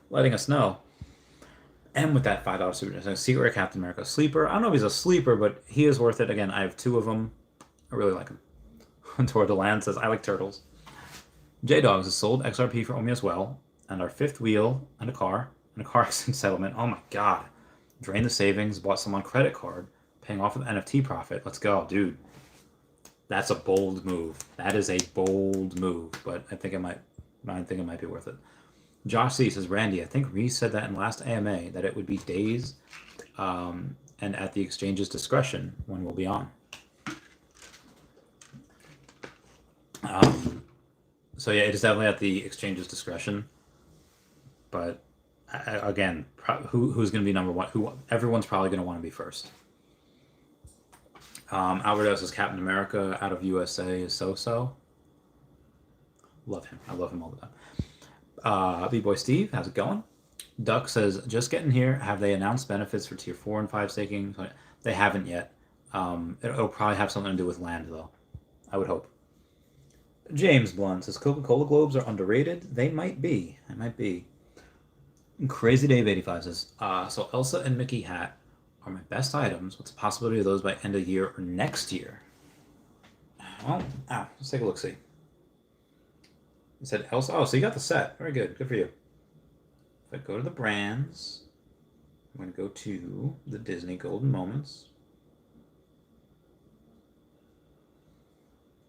[SPEAKER 1] letting us know. And with that $5 super Secret Captain America sleeper. I don't know if he's a sleeper, but he is worth it. Again, I have 2 of them. I really like him. Toward the Land says, I like turtles. J-Dogs has sold XRP for OMI as well. And our 5th wheel and a car accident settlement. Oh my god. Drained the savings, bought some on credit card, paying off with NFT profit. Let's go, dude. That's a bold move. That is a bold move, but I think it might be worth it. Josh C says, Randy, I think Reese said that in last AMA that it would be days and at the exchange's discretion when we'll be on. So yeah, it is definitely at the exchange's discretion. But again, who's going to be number one? Everyone's probably going to want to be first. Albert says Captain America out of USA is so-so. Love him. I love him all the time. B-Boy Steve, how's it going? Duck says, just getting here. Have they announced benefits for tier 4 and 5 staking? They haven't yet. It'll probably have something to do with land, though. I would hope. James Blunt says, Coca-Cola globes are underrated. They might be. They might be. Crazy Dave 85 says, so Elsa and Mickey hat are my best items. What's the possibility of those by end of year or next year? Well, let's take a look-see. You said Elsa. Oh, so you got the set. Very good. Good for you. If I go to the brands, I'm going to go to the Disney Golden Moments.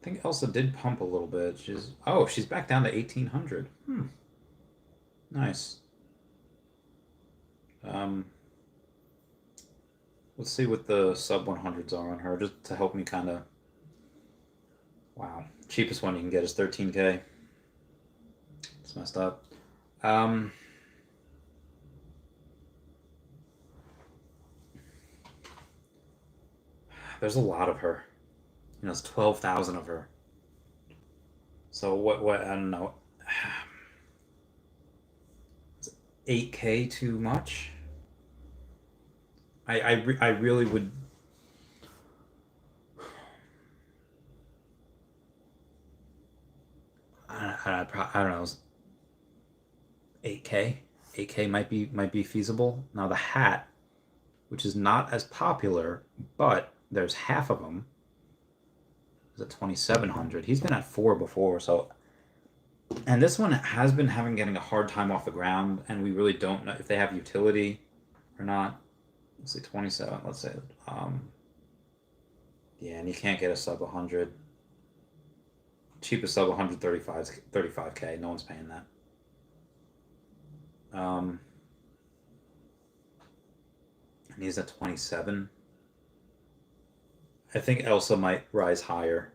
[SPEAKER 1] I think Elsa did pump a little bit. She's back down to 1,800. Nice. Let's see what the sub 100s are on her, just to help me kind of. Wow, cheapest one you can get is 13K. It's messed up. There's a lot of her. It's 12,000 of her. So what? I don't know. 8K too much? I really would. I don't know. 8K. 8K might be feasible. Now the hat, which is not as popular, but there's half of them, is at 2,700. He's been at 4 before, so. And this one has been getting a hard time off the ground, and we really don't know if they have utility or not. Let's say 27. Let's say, yeah, and you can't get a sub 100. Cheapest sub 135K. No one's paying that. And he's at 27. I think Elsa might rise higher.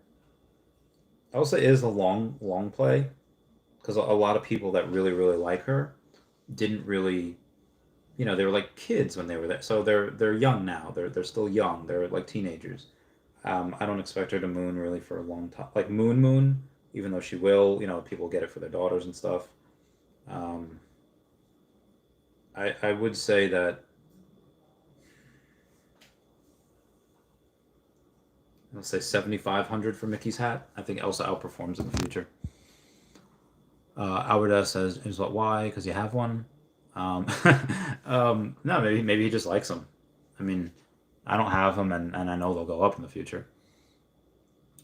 [SPEAKER 1] Elsa is a long play. Because a lot of people that really, really like her didn't really, they were like kids when they were there. So they're young now. They're still young. They're like teenagers. I don't expect her to moon really for a long time. Like moon, even though she will. People get it for their daughters and stuff. I would say that. Let's say 7,500 for Mickey's hat. I think Elsa outperforms in the future. Albert says, is what, why? Because you have one? No, maybe he just likes them. I mean, I don't have them, and I know they'll go up in the future.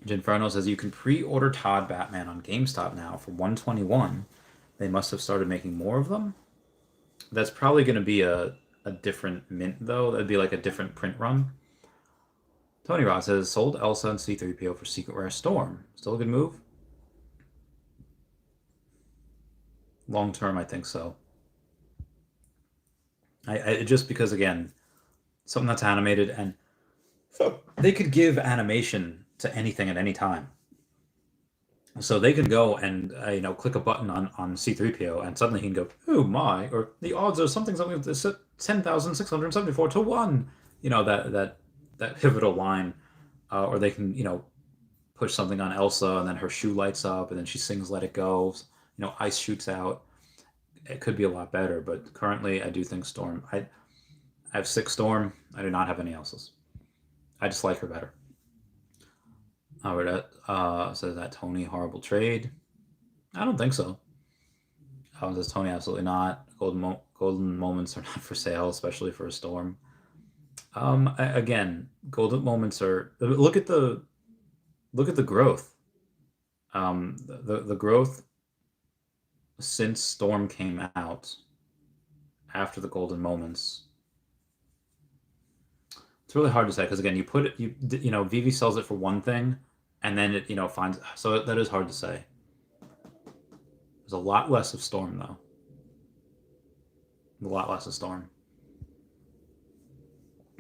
[SPEAKER 1] Ginferno says, you can pre-order Todd Batman on GameStop now for 121. They must have started making more of them. That's probably going to be a different mint, though. That'd be like a different print run. Tony Ross says, sold Elsa and C-3PO for Secret Rare Storm. Still a good move? Long term, I think so. I just because, again, something that's animated, and they could give animation to anything at any time. So they could go and click a button on C-3PO, and suddenly he can go, oh my, or the odds are something 10,674 to 1. You know, that pivotal line. Or they can, you know, push something on Elsa and then her shoe lights up and then she sings Let It Go. You know, ice shoots out. It could be a lot better, but currently I do think Storm. I have 6 Storm. I do not have any Elsas. I just like her better. Albert says that Tony horrible trade. I don't think so. Says Tony absolutely not. Golden moments are not for sale, especially for a Storm. Again, golden moments are. Look at the growth. The growth since Storm came out after the golden moments. It's really hard to say because again, you put it, you know, Veve sells it for one thing, and then it, you know, finds, so that is hard to say. There's a lot less of Storm though. A lot less of Storm.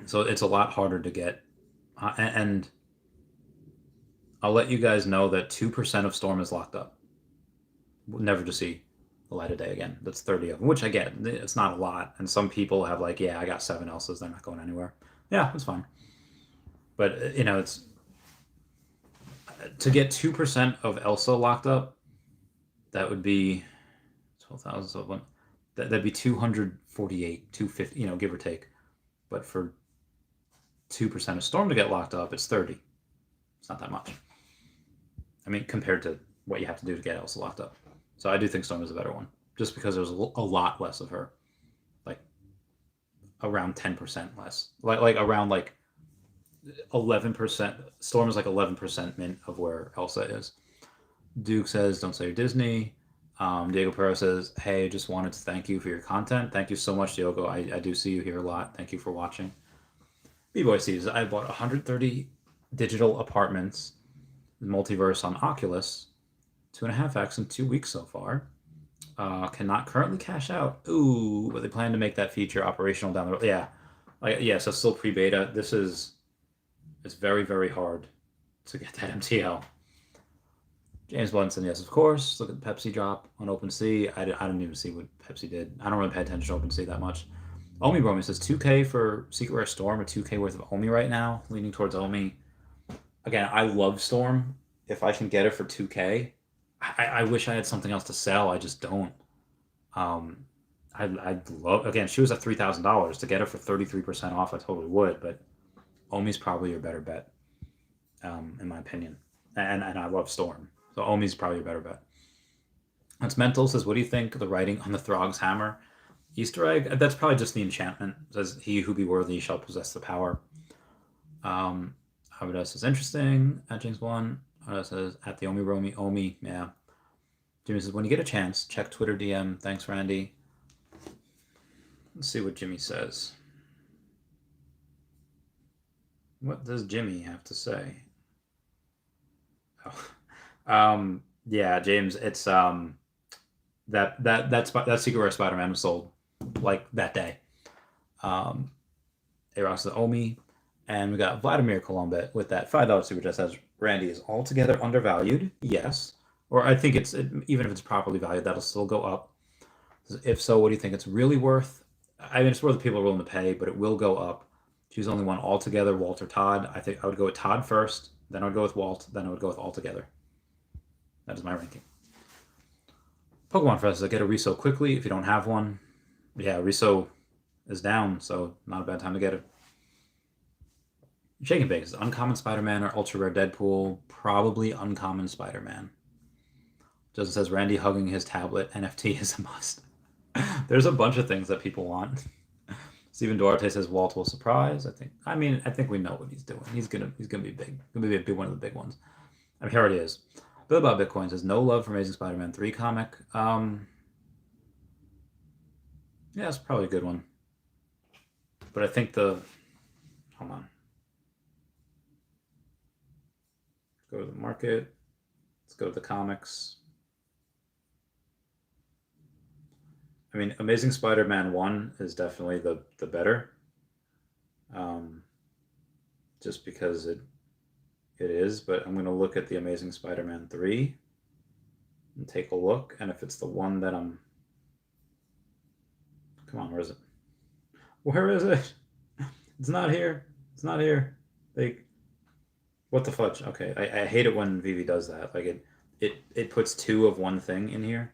[SPEAKER 1] So it's a lot harder to get, and I'll let you guys know that 2% of Storm is locked up, never to see the light of day again. That's 30 of them, which I get. It's not a lot, and some people have like, yeah, I got 7 Elsas, they're not going anywhere. Yeah, that's fine. But you know, it's to get 2% of Elsa locked up. That would be 12,000. So that'd be 248, 250. You know, give or take. But for 2% of Storm to get locked up, it's 30. It's not that much. I mean, compared to what you have to do to get Elsa locked up. So I do think Storm is a better one, just because there's a lot less of her, like around 10% less, like around like 11%. Storm is like 11% mint of where Elsa is. Duke says, "Don't say you're Disney." Diego Perro says, "Hey, just wanted to thank you for your content. Thank you so much, Diogo. I do see you here a lot. Thank you for watching." B-Boy sees, I bought 130 digital apartments, multiverse on Oculus, 2.5x in 2 weeks so far. Cannot currently cash out. Ooh, but they plan to make that feature operational down the road. Yeah, yeah. So still pre-beta. It's very, very hard to get that MTL. James Blunson, yes, of course. Look at the Pepsi drop on OpenSea. I didn't even see what Pepsi did. I don't really pay attention to OpenSea that much. OMI Bromi says 2K for Secret Rare Storm or 2K worth of OMI right now. Leaning towards OMI. Again, I love Storm. If I can get it for 2K, I wish I had something else to sell. I just don't. I'd love, again, she was at $3,000. To get her for 33% off, I totally would, but OMI's probably your better bet, in my opinion. And I love Storm. So OMI's probably a better bet. That's Mental says, what do you think of the writing on the Throg's hammer? Easter egg? That's probably just the enchantment. It says, he who be worthy shall possess the power. Howard says, interesting. At James 1. Howard says, at the Omi Romy. Omi, yeah. Jimmy says, when you get a chance, check Twitter DM. Thanks, Randy. Let's see what Jimmy says. What does Jimmy have to say? Oh. Yeah, James, it's that Secret Rare Spider-Man was sold like that day. A-Rock says Omi, and we got Vladimir Colombet with that $5 super chat says Randy is altogether undervalued. Yes, or I think even if it's properly valued, that'll still go up. If so, what do you think it's really worth? I mean, it's worth the people are willing to pay, but it will go up. Choose only one altogether, Walt or Todd. I think I would go with Todd first, then I would go with Walt, then I would go with altogether. That is my ranking. Pokemon Fest, get a Riso quickly if you don't have one. Yeah, Riso is down, so not a bad time to get it. Shake and Bake, uncommon Spider-Man or ultra rare Deadpool? Probably uncommon Spider-Man. Justin says Randy hugging his tablet NFT is a must. There's a bunch of things that people want. Stephen Duarte says Walt will surprise. I think we know what he's doing. He's gonna be big. Gonna be one of the big ones. I mean, here it is. Bill Bob Bitcoin says no love for Amazing Spider-Man 3 comic. Yeah, it's probably a good one. But I think hold on. Let's go to the market. Let's go to the comics. I mean, Amazing Spider-Man 1 is definitely the better. Just because it is, but I'm going to look at the Amazing Spider-Man 3 and take a look, and if it's the one that come on, where is it? Where is it? It's not here. It's not here. Like, what the fudge? Okay, I hate it when Veve does that. Like it puts two of one thing in here,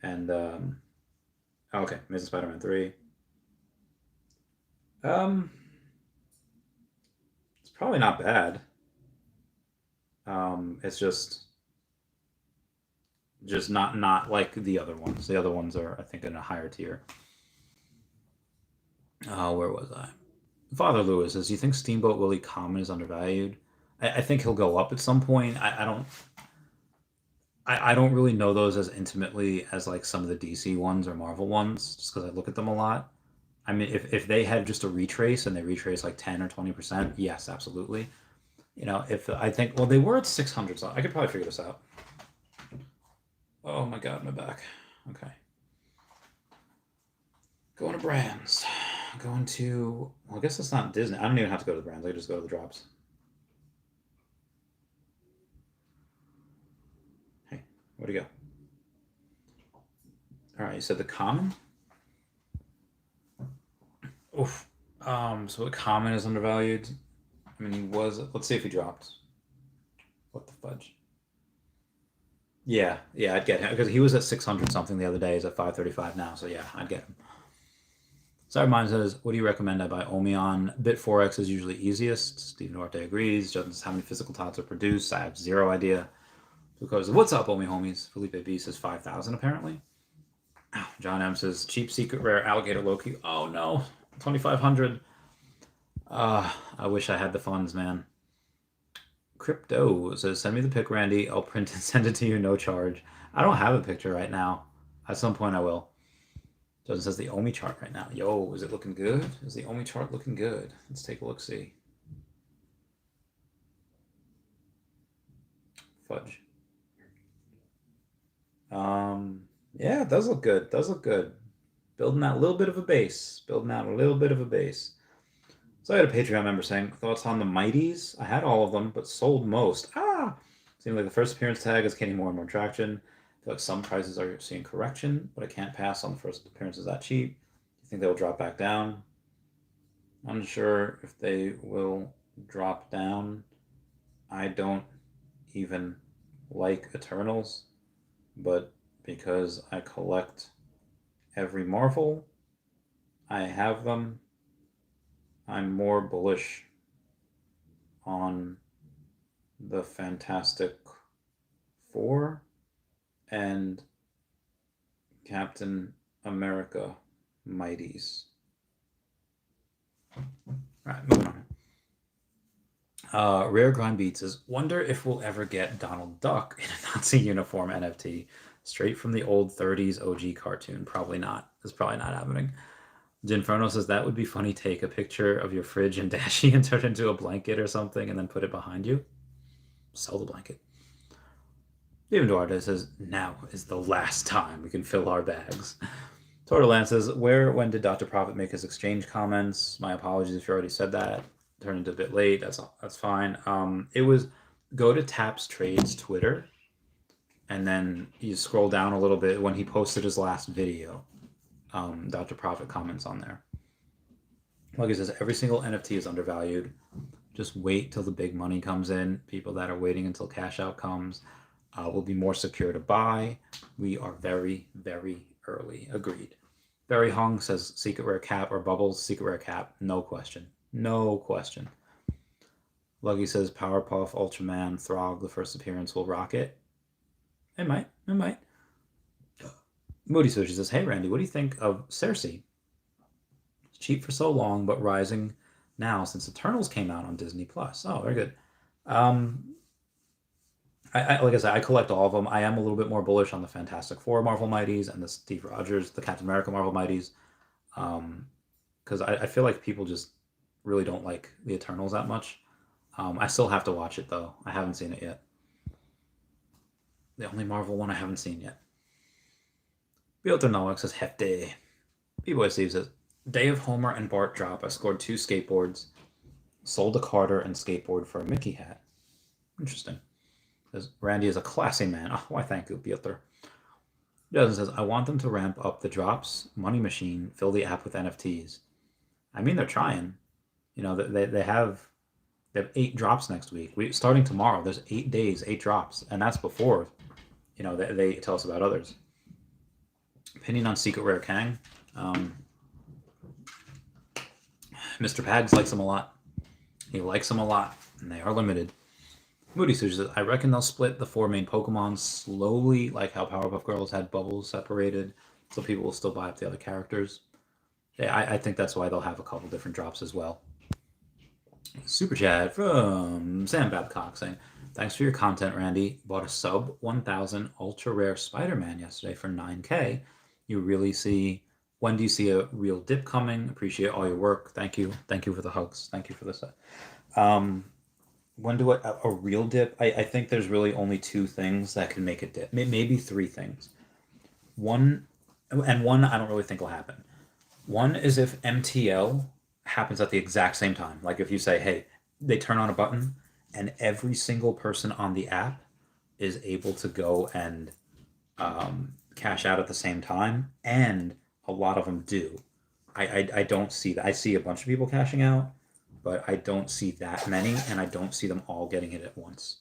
[SPEAKER 1] and okay, Amazing Spider-Man 3. Um, it's probably not bad. It's just not like the other ones. The other ones are, I think, in a higher tier. Where was I? Father Lewis says, "Do you think Steamboat Willie Common is undervalued?" I think he'll go up at some point. I don't really know those as intimately as like some of the DC ones or Marvel ones, just because I look at them a lot. I mean, if they had just a retrace and they retrace like 10 or 20%, yes, absolutely. If I think, well, they were at 600, so I could probably figure this out. Oh my God, my back. Okay. Going to brands. Going to, well, I guess it's not Disney. I don't even have to go to the brands. I can just go to the drops. Hey, where'd he go? All right, you said the common? Oof. So the common is undervalued. I mean, he was. Let's see if he dropped. What the fudge? Yeah, I'd get him because he was at 600 something the other day. He's at 535 now, so yeah, I'd get him. Sorry, mine says, "What do you recommend I buy OMI on? Bit4x is usually easiest." Steve Norte agrees. Doesn't how many physical tots are produced. I have zero idea. Because what's up, OMI homies? Felipe B says 5,000 apparently. John M says cheap secret rare alligator Loki. Oh no, 2,500. I wish I had the funds, man. Crypto says, "Send me the pic, Randy. I'll print and send it to you, no charge." I don't have a picture right now. At some point, I will. Doesn't says the OMI chart right now. Yo, is it looking good? Is the OMI chart looking good? Let's take a look. See. Fudge. Yeah, it does look good. It does look good. Building out a little bit of a base. Building out a little bit of a base. So I had a Patreon member saying, "Thoughts on the Mighties? I had all of them, but sold most. Seemed like the first appearance tag is gaining more and more traction. I feel like some prices are seeing correction, but I can't pass on the first appearances that cheap. Do you think they'll drop back down?" Unsure if they will drop down. I don't even like Eternals, but because I collect every Marvel, I have them. I'm more bullish on the Fantastic Four and Captain America Mighties. All right, moving on. Rare Grind Beats says, "Wonder if we'll ever get Donald Duck in a Nazi uniform NFT straight from the old 30s OG cartoon. Probably not. It's probably not happening." Ginferno says, "That would be funny. Take a picture of your fridge and Dashi and turn it into a blanket or something and then put it behind you. Sell the blanket." Even Duarte says, "Now is the last time we can fill our bags." Tortolan says, when did Dr. Profit make his exchange comments? My apologies if you already said that. Turned into a bit late. That's fine. It was go to Taps Trades Twitter, and then you scroll down a little bit when he posted his last video. Dr. Profit comments on there. Like he says, every single NFT is undervalued. Just wait till the big money comes in. People that are waiting until cash out comes will be more secure to buy. We are very, very early. Agreed. Barry Hung says secret rare cap or bubbles. Secret rare cap. No question. No question. Luggy says Powerpuff, Ultraman, Throg, the first appearance will rock it. It might. It might. Moody Sushi says, "Hey Randy, what do you think of Cersei? It's cheap for so long, but rising now since Eternals came out on Disney Plus." Oh, very good. Like I said, I collect all of them. I am a little bit more bullish on the Fantastic Four Marvel Mighties and the Steve Rogers, the Captain America Marvel Mighties, because I feel like people just really don't like the Eternals that much. I still have to watch it though. I haven't seen it yet. The only Marvel one I haven't seen yet. Beoternoic says hefty. B-Boy Steve says, "Day of Homer and Bart drop. I scored 2 skateboards, sold a Carter and skateboard for a Mickey hat." Interesting. Says, "Randy is a classy man." Oh, why thank you, Piotr. Dozen says, "I want them to ramp up the drops, money machine, fill the app with NFTs. I mean, they're trying. You know, they have 8 drops next week. Starting tomorrow, there's 8 days, 8 drops, and that's before, you know, they tell us about others. Opinion on Secret Rare Kang. Mr. Pags likes them a lot. He likes them a lot, and they are limited. Moody Sushi says, I reckon they'll split the 4 main Pokemon slowly, like how Powerpuff Girls had bubbles separated, so people will still buy up the other characters. Yeah, I think that's why they'll have a couple different drops as well. Super chat from Sam Babcock saying, thanks for your content, Randy. Bought a sub 1000 ultra rare Spider-Man yesterday for 9K. You really see, when do you see a real dip coming? Appreciate all your work. Thank you. Thank you for the hugs. Thank you for this. When do a real dip? I think there's really only 2 things that can make a dip. Maybe 3 things. One I don't really think will happen. One is if MTL happens at the exact same time. Like if you say, hey, they turn on a button and every single person on the app is able to go and cash out at the same time, and a lot of them do. I don't see that. I see a bunch of people cashing out, but I don't see that many, and I don't see them all getting it at once.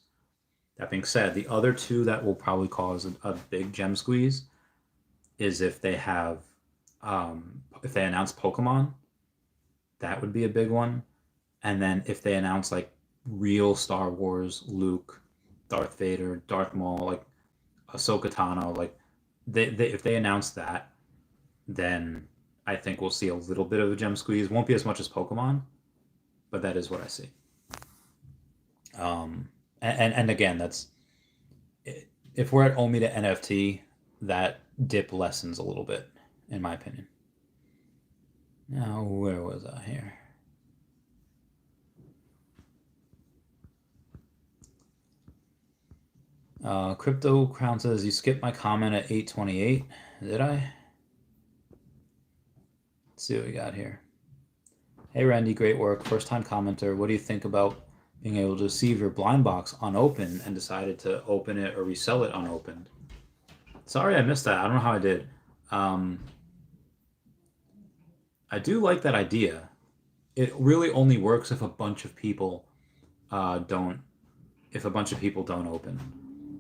[SPEAKER 1] That being said, the other 2 that will probably cause a big gem squeeze is if they have if they announce Pokemon, that would be a big one. And then if they announce like real Star Wars, Luke, Darth Vader, Darth Maul, like Ahsoka Tano, like if they announce that, then I think we'll see a little bit of a gem squeeze. Won't be as much as Pokemon, but that is what I see. And again, that's if we're at OMI to NFT, that dip lessens a little bit, in my opinion. Now, where was I here? Crypto Crown says, you skipped my comment at 8:28. Did I? Let's see what we got here. Hey, Randy, great work. First time commenter. What do you think about being able to receive your blind box unopened and decided to open it or resell it unopened? Sorry I missed that. I don't know how I did. I do like that idea. It really only works if a bunch of people don't open.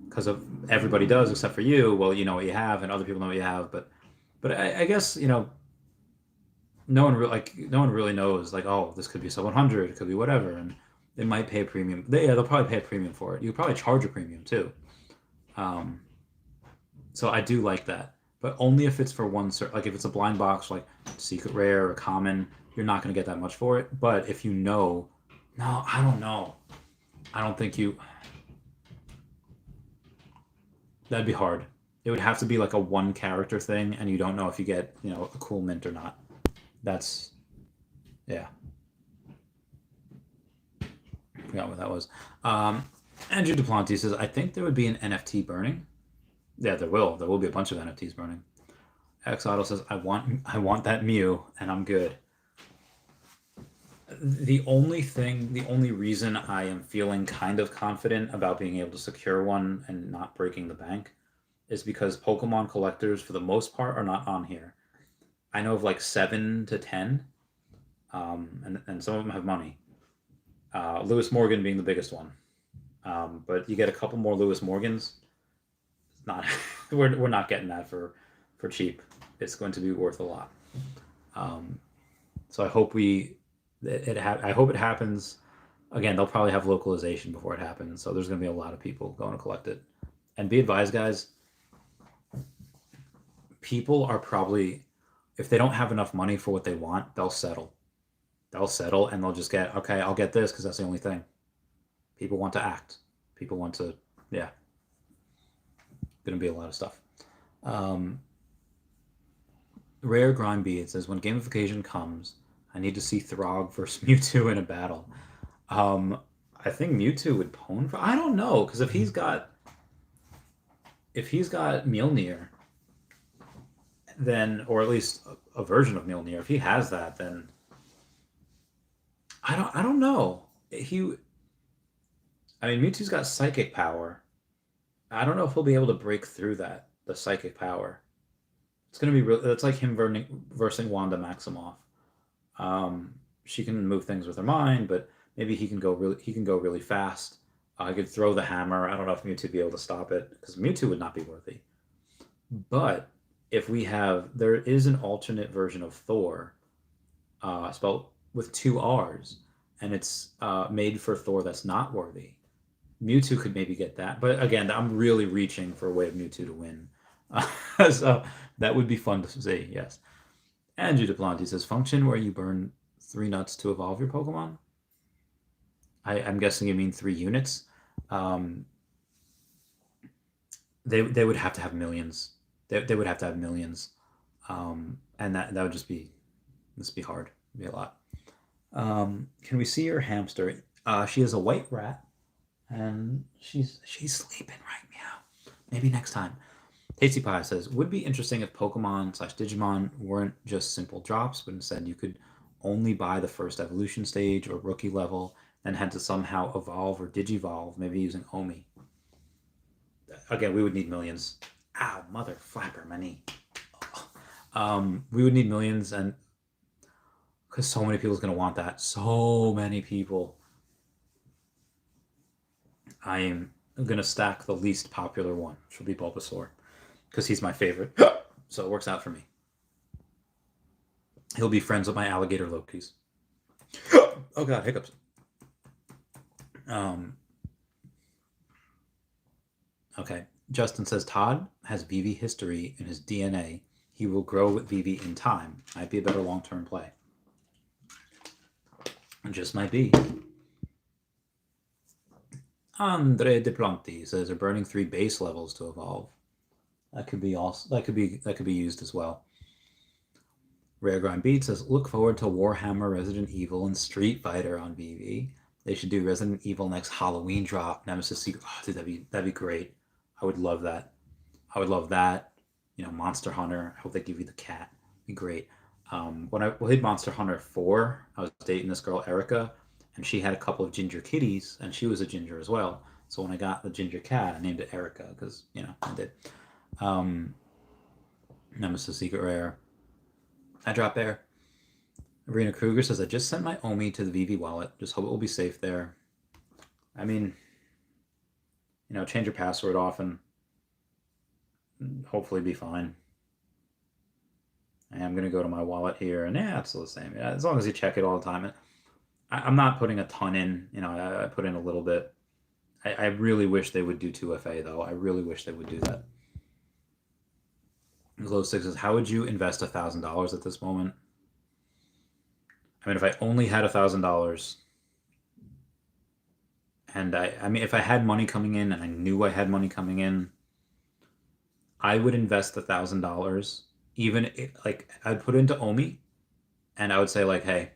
[SPEAKER 1] Because if everybody does except for you, well, you know what you have, and other people know what you have. But I guess, you know, no one really knows, like, oh, this could be sub 100, it could be whatever, and they might pay a premium. They'll probably pay a premium for it. You probably charge a premium too. So I do like that, but only if it's for one like if it's a blind box, like secret rare or common, you're not going to get that much for it. But if you know, no, I don't know. I don't think that'd be hard. It would have to be like a 1 character thing, and you don't know if you get, you know, a cool mint or not. That's, yeah. Forgot what that was. Andrew Duplantis says, I think there would be an NFT burning. Yeah, there will. There will be a bunch of NFTs burning. X Auto says, I want that Mew, and I'm good. The only reason I am feeling kind of confident about being able to secure one and not breaking the bank is because Pokemon collectors, for the most part, are not on here. I know of like 7 to 10, and some of them have money. Lewis Morgan being the biggest one. But you get a couple more Lewis Morgans. Not we're not getting that for cheap. It's going to be worth a lot. So I hope I hope it happens. Again, they'll probably have localization before it happens, so there's going to be a lot of people going to collect it. And be advised, guys, people are probably, if they don't have enough money for what they want, they'll settle. They'll settle and they'll just get, okay, I'll get this because that's the only thing. People want to act. People want to, yeah. Going to be a lot of stuff. Rare Grime Bead says, when gamification comes, I need to see Throg versus Mewtwo in a battle. I think Mewtwo would pwn for. I don't know, because if he's got Mjolnir, then, or at least a version of Mjolnir, if he has that, then I don't know. Mewtwo's got psychic power. I don't know if he'll be able to break through the psychic power. It's gonna be real. It's like him versing Wanda Maximoff. She can move things with her mind, but maybe he can go really fast. I could throw the hammer. I don't know if Mewtwo would be able to stop it because Mewtwo would not be worthy. But if there is an alternate version of Thor, spelled with two R's, and it's made for Thor that's not worthy. Mewtwo could maybe get that, but again, I'm really reaching for a way of Mewtwo to win. So that would be fun to see. Yes. Andrew DePlanty says function where you burn 3 nuts to evolve your Pokemon. I'm guessing you mean 3 units. They would have to have millions. They would have to have millions, and that would just be hard. It'd be a lot. Can we see your hamster? She is a white rat, and she's sleeping right meow. Maybe next time. Tasty Pie says, would be interesting if Pokemon/Digimon weren't just simple drops, but instead you could only buy the first evolution stage or rookie level, then had to somehow evolve or digivolve, maybe using OMI. Again, we would need millions. Ow, mother flapper, my knee. We would need millions, and because so many people's going to want that. So many people. I am going to stack the least popular one, which will be Bulbasaur, because he's my favorite. So it works out for me. He'll be friends with my alligator Lokis. Oh god, hiccups. Okay. Justin says Todd has Veve history in his DNA. He will grow with Veve in time. Might be a better long-term play. It just might be. Andre DePlanti says they're burning 3 base levels to evolve. That could be also that could be used as well. Rare Grind Beat says look forward to Warhammer, Resident Evil, and Street Fighter on Veve. They should do Resident Evil next Halloween drop. Nemesis Secret. Oh, dude, that'd be great. I would love that. I would love that. You know, Monster Hunter. I hope they give you the cat. It'd be great. When I played Monster Hunter 4, I was dating this girl Erica, and she had a couple of ginger kitties, and she was a ginger as well. So when I got the ginger cat, I named it Erica because I did. Nemesis Secret Rare. I drop there. Arena Kruger says I just sent my OMI to the Veve wallet. Just hope it will be safe there. I mean, change your password often. Hopefully be fine. And I'm going to go to my wallet here, and yeah, it's still the same. Yeah, as long as you check it all the time. I'm not putting a ton in. I put in a little bit. I really wish they would do 2FA, though. I really wish they would do that. Glow 6 says, how would you invest $1,000 at this moment? I mean, if I only had $1,000, and I mean, if I had money coming in and I knew I had money coming in, I would invest $1,000. Even I'd put it into OMI, and I would say hey,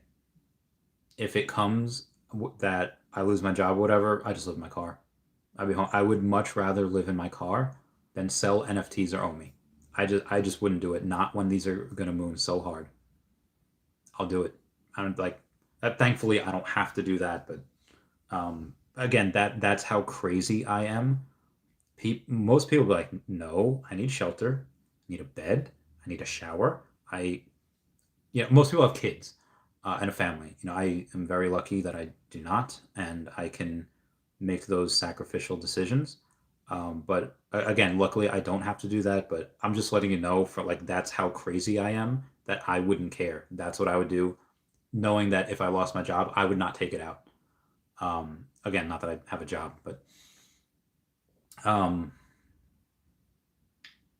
[SPEAKER 1] if it comes that I lose my job or whatever, I just live in my car. I'd be home. I would much rather live in my car than sell NFTs or OMI. I just wouldn't do it. Not when these are gonna moon so hard. I'll do it. I don't that. Thankfully, I don't have to do that. But again, that's how crazy I am. Most people be like, no, I need shelter. I need a bed. I need a shower. Most people have kids and a family. I am very lucky that I do not, and I can make those sacrificial decisions. But again, luckily I don't have to do that, but I'm just letting you know that's how crazy I am, that I wouldn't care. That's what I would do, knowing that if I lost my job, I would not take it out. Again, not that I have a job, but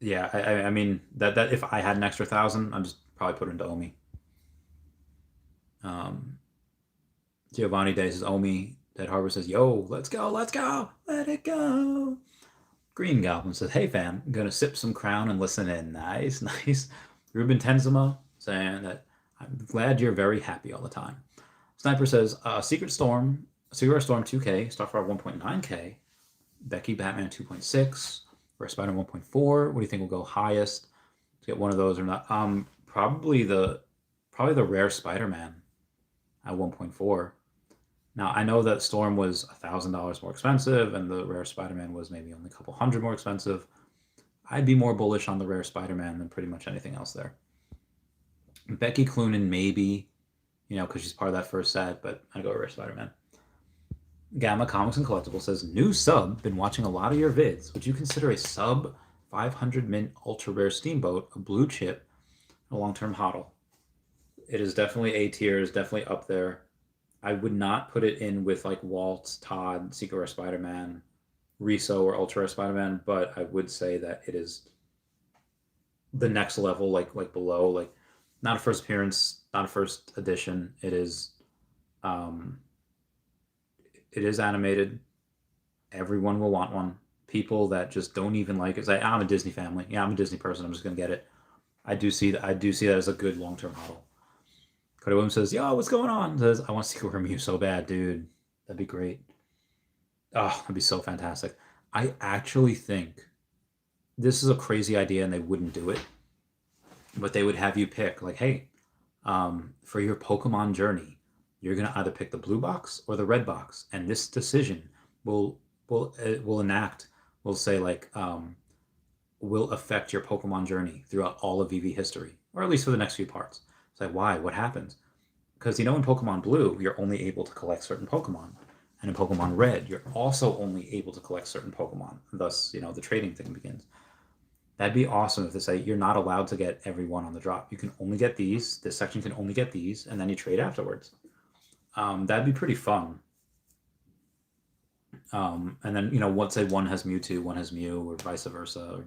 [SPEAKER 1] yeah, I mean that if I had an extra 1,000, I'd just probably put it into OMI. Giovanni Day says OMI. Dead Harbor says, yo, let's go, let it go. Green Goblin says, hey fam, I'm gonna sip some Crown and listen in. Nice. Ruben Tenzema saying that I'm glad you're very happy all the time. Sniper says, Secret Storm 2K, Starfire 1.9K, Becky Batman 2.6, Rare Spider 1.4. What do you think will go highest to get one of those or not? Probably the Rare Spider-Man at 1.4. Now, I know that Storm was $1,000 more expensive, and the Rare Spider-Man was maybe only a couple hundred more expensive. I'd be more bullish on the Rare Spider-Man than pretty much anything else there. Becky Cloonan, maybe. because she's part of that first set, but I go Rare Spider-Man. Gamma Comics and Collectible says, new sub, been watching a lot of your vids. Would you consider a sub 500 mint ultra rare steamboat a blue chip, a long-term HODL? It is definitely A tier, is definitely up there. I would not put it in with like Walt, Todd, Secret Rare Spider-Man, Riso, or Ultra Rare Spider-Man, but I would say that it is the next level, like below, like not a first appearance, not a first edition. It is animated. Everyone will want one. People that just don't even like it say, I'm a Disney family. Yeah, I'm a Disney person. I'm just gonna get it. I do see that as a good long-term model. Cody Williams says, yo, what's going on? Says, I want to see Secret Rare Mew so bad, dude. That'd be great. Oh, that'd be so fantastic. I actually think this is a crazy idea and they wouldn't do it. But they would have you pick, like, hey, for your Pokemon journey, you're gonna either pick the blue box or the red box, and this decision will say like will affect your Pokemon journey throughout all of VV history, or at least for the next few parts. It's like, why? What happens? Because in Pokemon Blue, you're only able to collect certain Pokemon, and in Pokemon Red, you're also only able to collect certain Pokemon. Thus, the trading thing begins. That'd be awesome if they say you're not allowed to get every one on the drop. You can only get these. This section can only get these, and then you trade afterwards. That'd be pretty fun. And then let's say one has Mewtwo, one has Mew, or vice versa. Or,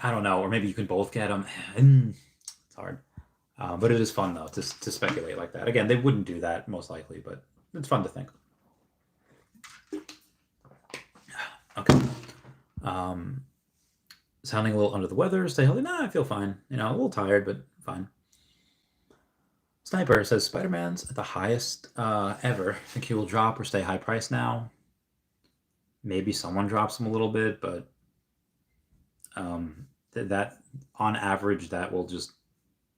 [SPEAKER 1] I don't know, or maybe you can both get them. It's hard, but it is fun though to speculate like that. Again, they wouldn't do that most likely, but it's fun to think. Okay. Sounding a little under the weather. Stay healthy. Nah, I feel fine. A little tired, but fine. Sniper says Spider-Man's at the highest ever. Think he will drop or stay high price now? Maybe someone drops him a little bit, but that on average that will just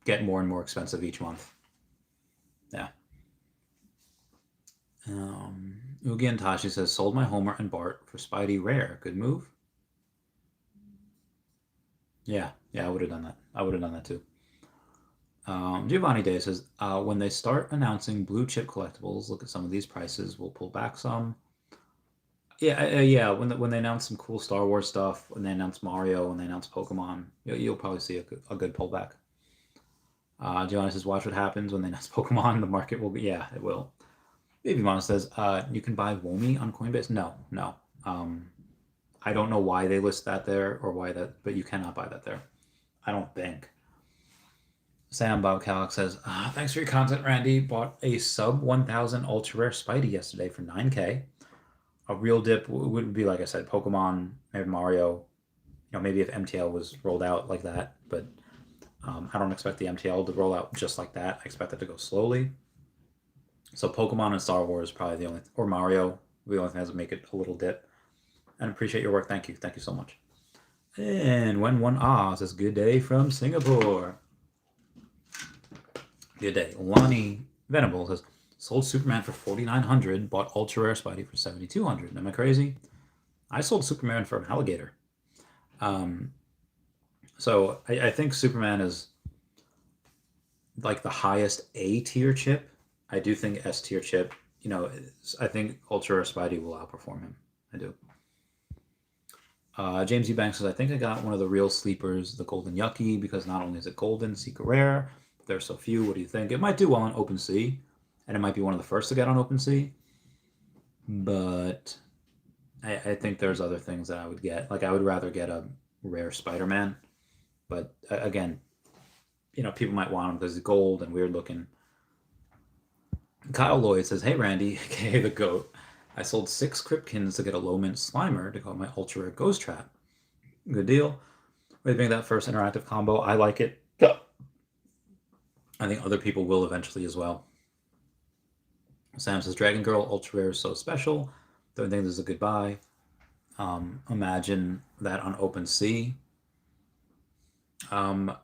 [SPEAKER 1] get more and more expensive each month. Yeah. Ugi and Tashi says sold my Homer and Bart for Spidey Rare. Good move. Yeah, I would have done that. I would have done that too. Giovanni Day says, when they start announcing blue chip collectibles, look at some of these prices. We'll pull back some. Yeah. When they announce some cool Star Wars stuff, when they announce Mario, when they announce Pokemon, you'll probably see a good pullback. Giovanni says, watch what happens when they announce Pokemon. The market will. Yeah, it will. Baby Mama says, you can buy OMI on Coinbase. No. I don't know why they list that there or why that, but you cannot buy that there. I don't think. Sam Bob Calix says, thanks for your content, Randy. Bought a sub 1000 ultra rare Spidey yesterday for 9K. A real dip would be, like I said, Pokemon, maybe Mario. Maybe if MTL was rolled out like that, but I don't expect the MTL to roll out just like that. I expect it to go slowly. So Pokemon and Star Wars probably the only, or Mario, the only thing that make it a little dip. And appreciate your work. Thank you so much. And when one says, good day from Singapore. Good day. Lonnie Venable says, sold Superman for 4,900, bought Ultra Rare Spidey for 7,200. Am I crazy? I sold Superman for an alligator. So I think Superman is like the highest A tier chip. I do think S tier chip, I think Ultra Rare Spidey will outperform him. I do. James E. Banks says, I think I got one of the real sleepers, the Golden Yucky, because not only is it golden, secret rare, but there's so few. What do you think? It might do well on OpenSea, and it might be one of the first to get on OpenSea, but I think there's other things that I would get. Like, I would rather get a rare Spider-Man, but again, people might want him because he's gold and weird looking. Kyle Lloyd says, hey, Randy, aka the GOAT. I sold 6 Kripkins to get a low mint Slimer to go my ultra rare Ghost Trap. Good deal. What do you think of that first interactive combo? I like it. I think other people will eventually as well. Sam says, Dragon Girl Ultra Rare is so special. Don't think this is a good buy. Imagine that on OpenSea. I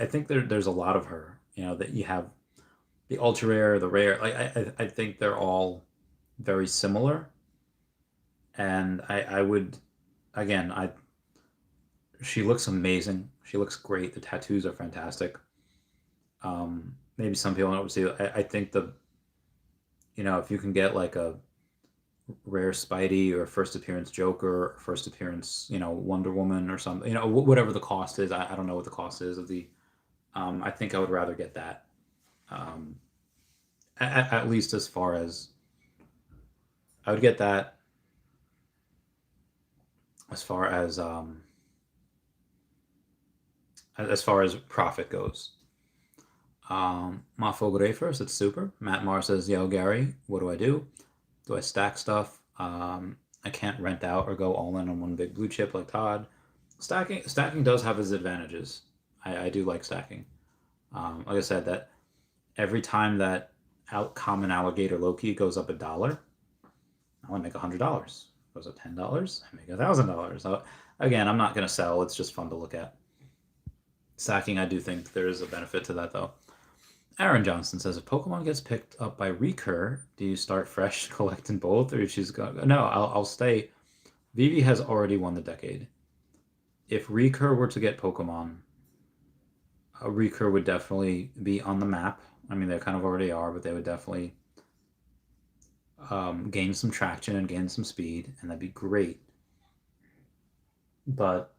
[SPEAKER 1] think there's a lot of her. That you have the ultra rare, the rare. I think they're all very similar, and I would, again, she looks amazing. She looks great. The tattoos are fantastic. maybe some people don't see. I think if you can get like a rare Spidey or first appearance Joker, or first appearance, Wonder Woman or something, whatever the cost is. I don't know what the cost is of the. I think I would rather get that. Um, at least as far as I would get that as far as profit goes. Mafogre first, it's super. Matt Marr says, "Yo, Gary, what do I do? Do I stack stuff? I can't rent out or go all in on one big blue chip like Todd. Stacking does have its advantages. I do like stacking. Like I said, that every time that common alligator Loki goes up $1, I want to make $100. Goes up $10, I make $1,000. So again, I'm not going to sell. It's just fun to look at. Stacking, I do think there is a benefit to that though. Aaron Johnson says, if Pokemon gets picked up by Recur, do you start fresh collecting both, or she's going? No, I'll stay. Vivi has already won the decade. If Recur were to get Pokemon, Recur would definitely be on the map. I mean, they kind of already are, but they would definitely gain some traction and gain some speed, and that'd be great. But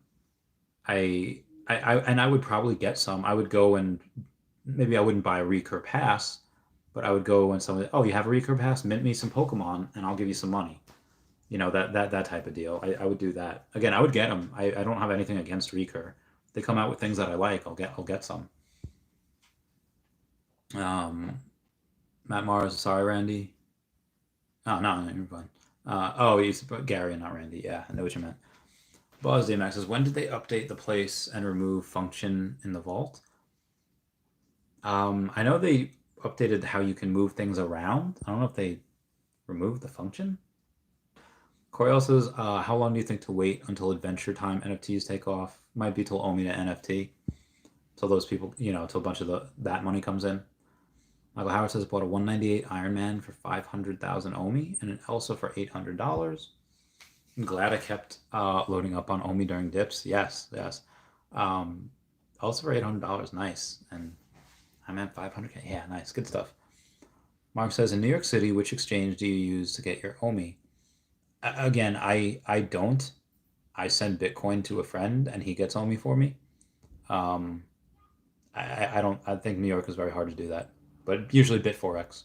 [SPEAKER 1] I would probably get some. I would go and maybe I wouldn't buy a Recur pass, but I would go and somebody, oh, you have a Recur pass? Mint me some Pokemon, and I'll give you some money. That type of deal. I would do that. Again, I would get them. I don't have anything against Recur. If they come out with things that I like, I'll get some. Matt Mars, sorry, Randy. Oh, no, you're fine. He's Gary and not Randy. Yeah, I know what you meant. Buzz DMX says, when did they update the place and remove function in the vault? I know they updated how you can move things around. I don't know if they removed the function. Coriel says, how long do you think to wait until Adventure Time NFTs take off? Might be till OMI to NFT. Till those people, till a bunch of that money comes in. Michael Howard says, bought a 198 Iron Man for 500,000 OMI and an Elsa for $800. I'm glad I kept loading up on OMI during dips. Yes. Also for $800, nice. And I'm at 500K. Yeah, nice, good stuff. Mark says, in New York City, which exchange do you use to get your OMI? Again, I don't. I send Bitcoin to a friend and he gets OMI for me. I don't. I think New York is very hard to do that, but usually Bit4x.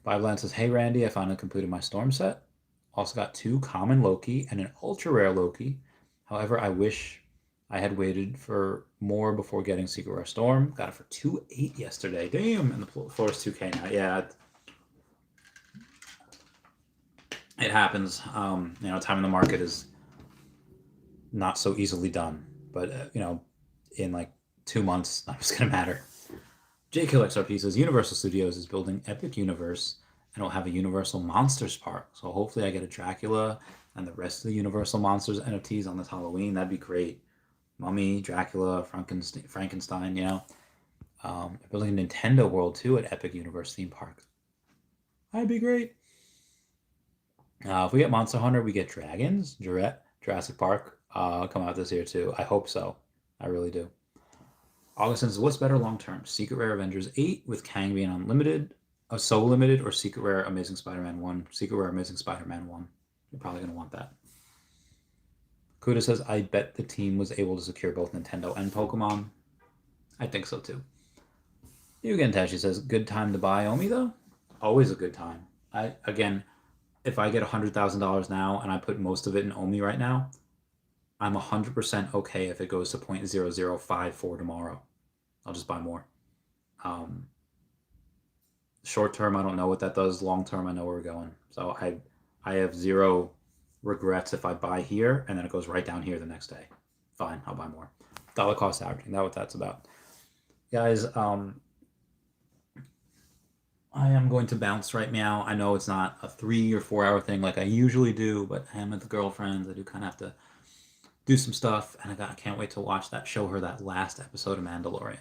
[SPEAKER 1] Bible says, hey Randy, I finally completed my storm set. Also got 2 common Loki and an ultra rare Loki. However, I wish I had waited for more before getting Secret Rare Storm. Got it for 2.8 yesterday. Damn, and the floor is 2K now. Yeah, it happens. Time in the market is not so easily done. But in like 2 months, not just gonna matter. JKLXRP says Universal Studios is building Epic Universe and will have a Universal Monsters Park. So hopefully I get a Dracula and the rest of the Universal Monsters NFTs on this Halloween. That'd be great. Mummy, Dracula, Frankenstein, they're building a Nintendo World too at Epic Universe theme park. That'd be great. If we get Monster Hunter, we get Dragons, Jurassic Park come out this year too. I hope so. I really do. Augustin says, what's better long term? Secret Rare Avengers 8 with Kang being unlimited, so limited, or Secret Rare Amazing Spider-Man 1? Secret Rare Amazing Spider-Man 1. You're probably going to want that. Kuda says, I bet the team was able to secure both Nintendo and Pokemon. I think so too. Yugen Tashi says, good time to buy OMI though? Always a good time. If I get $100,000 now and I put most of it in OMI right now, I'm 100% okay if it goes to 0.0054 tomorrow. I'll just buy more. Short term, I don't know what that does. Long term, I know where we're going. So I have zero regrets if I buy here and then it goes right down here the next day. Fine, I'll buy more. Dollar cost averaging, that's what that's about. Guys, I am going to bounce right now. I know it's not a 3 or 4 hour thing like I usually do, but I am with the girlfriends. I do kind of have to do some stuff, and I can't wait to watch that, show her that last episode of Mandalorian.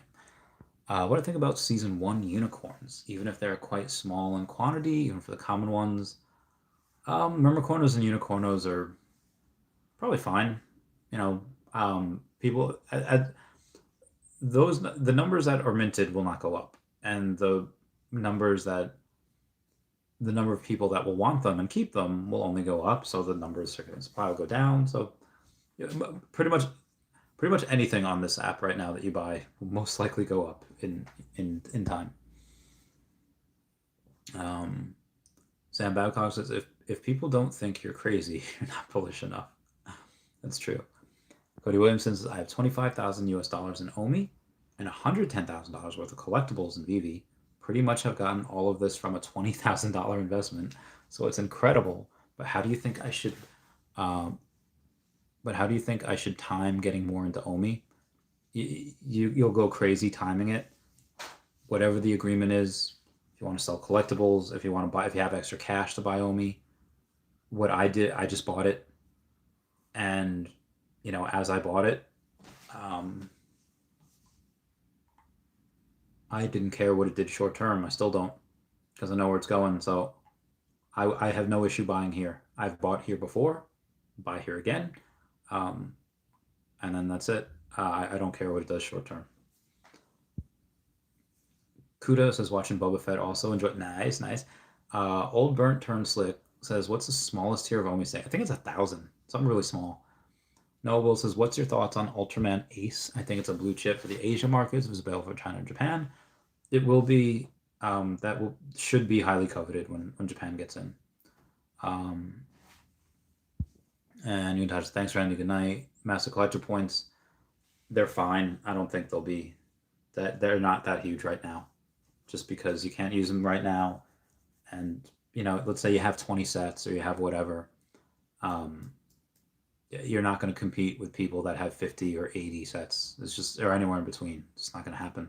[SPEAKER 1] What I think about season 1 unicorns, even if they're quite small in quantity, even for the common ones. Mermicornos and unicornos are probably fine. People the numbers that are minted will not go up. and the number of people that will want them and keep them will only go up. So the numbers are going to probably go down. So yeah, pretty much anything on this app right now that you buy will most likely go up in time. Sam Babcock says, if people don't think you're crazy, you're not bullish enough. That's true. Cody Williamson says, I have 25,000 US dollars in OMI and $110,000 worth of collectibles in Veve. Pretty much have gotten all of this from a $20,000 investment, so it's incredible. But how do you think I should? Time getting more into OMI? You'll go crazy timing it. Whatever the agreement is, if you want to sell collectibles, if you want to buy, if you have extra cash to buy OMI, what I did, I just bought it, and as I bought it, I didn't care what it did short term. I still don't, because I know where it's going. So I have no issue buying here. I've bought here before, buy here again, and then that's it. I don't care what it does short term. Kudos says watching Boba Fett also enjoy. Nice. Old Burnt Turn Slick says, what's the smallest tier of OMI stake? I think it's 1,000. Something really small. Noah Will says, what's your thoughts on Ultraman Ace? I think it's a blue chip for the Asia markets. It was available for China and Japan. It will be, should be highly coveted when Japan gets in. And you touch, thanks Randy, good night. Master Collector points, they're fine. I don't think they'll be, they're not that huge right now, just because you can't use them right now. And, let's say you have 20 sets or you have whatever. You're not going to compete with people that have 50 or 80 sets. It's just, or anywhere in between. It's not going to happen.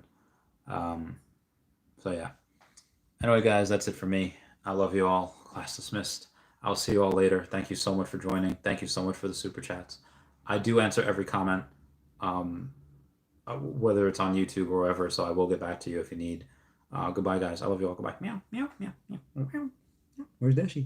[SPEAKER 1] So yeah. Anyway, guys, that's it for me. I love you all. Class dismissed. I'll see you all later. Thank you so much for joining. Thank you so much for the super chats. I do answer every comment, whether it's on YouTube or wherever, so I will get back to you if you need. Goodbye, guys. I love you all. Goodbye. Meow, meow, meow, meow, meow. Where's Dashi?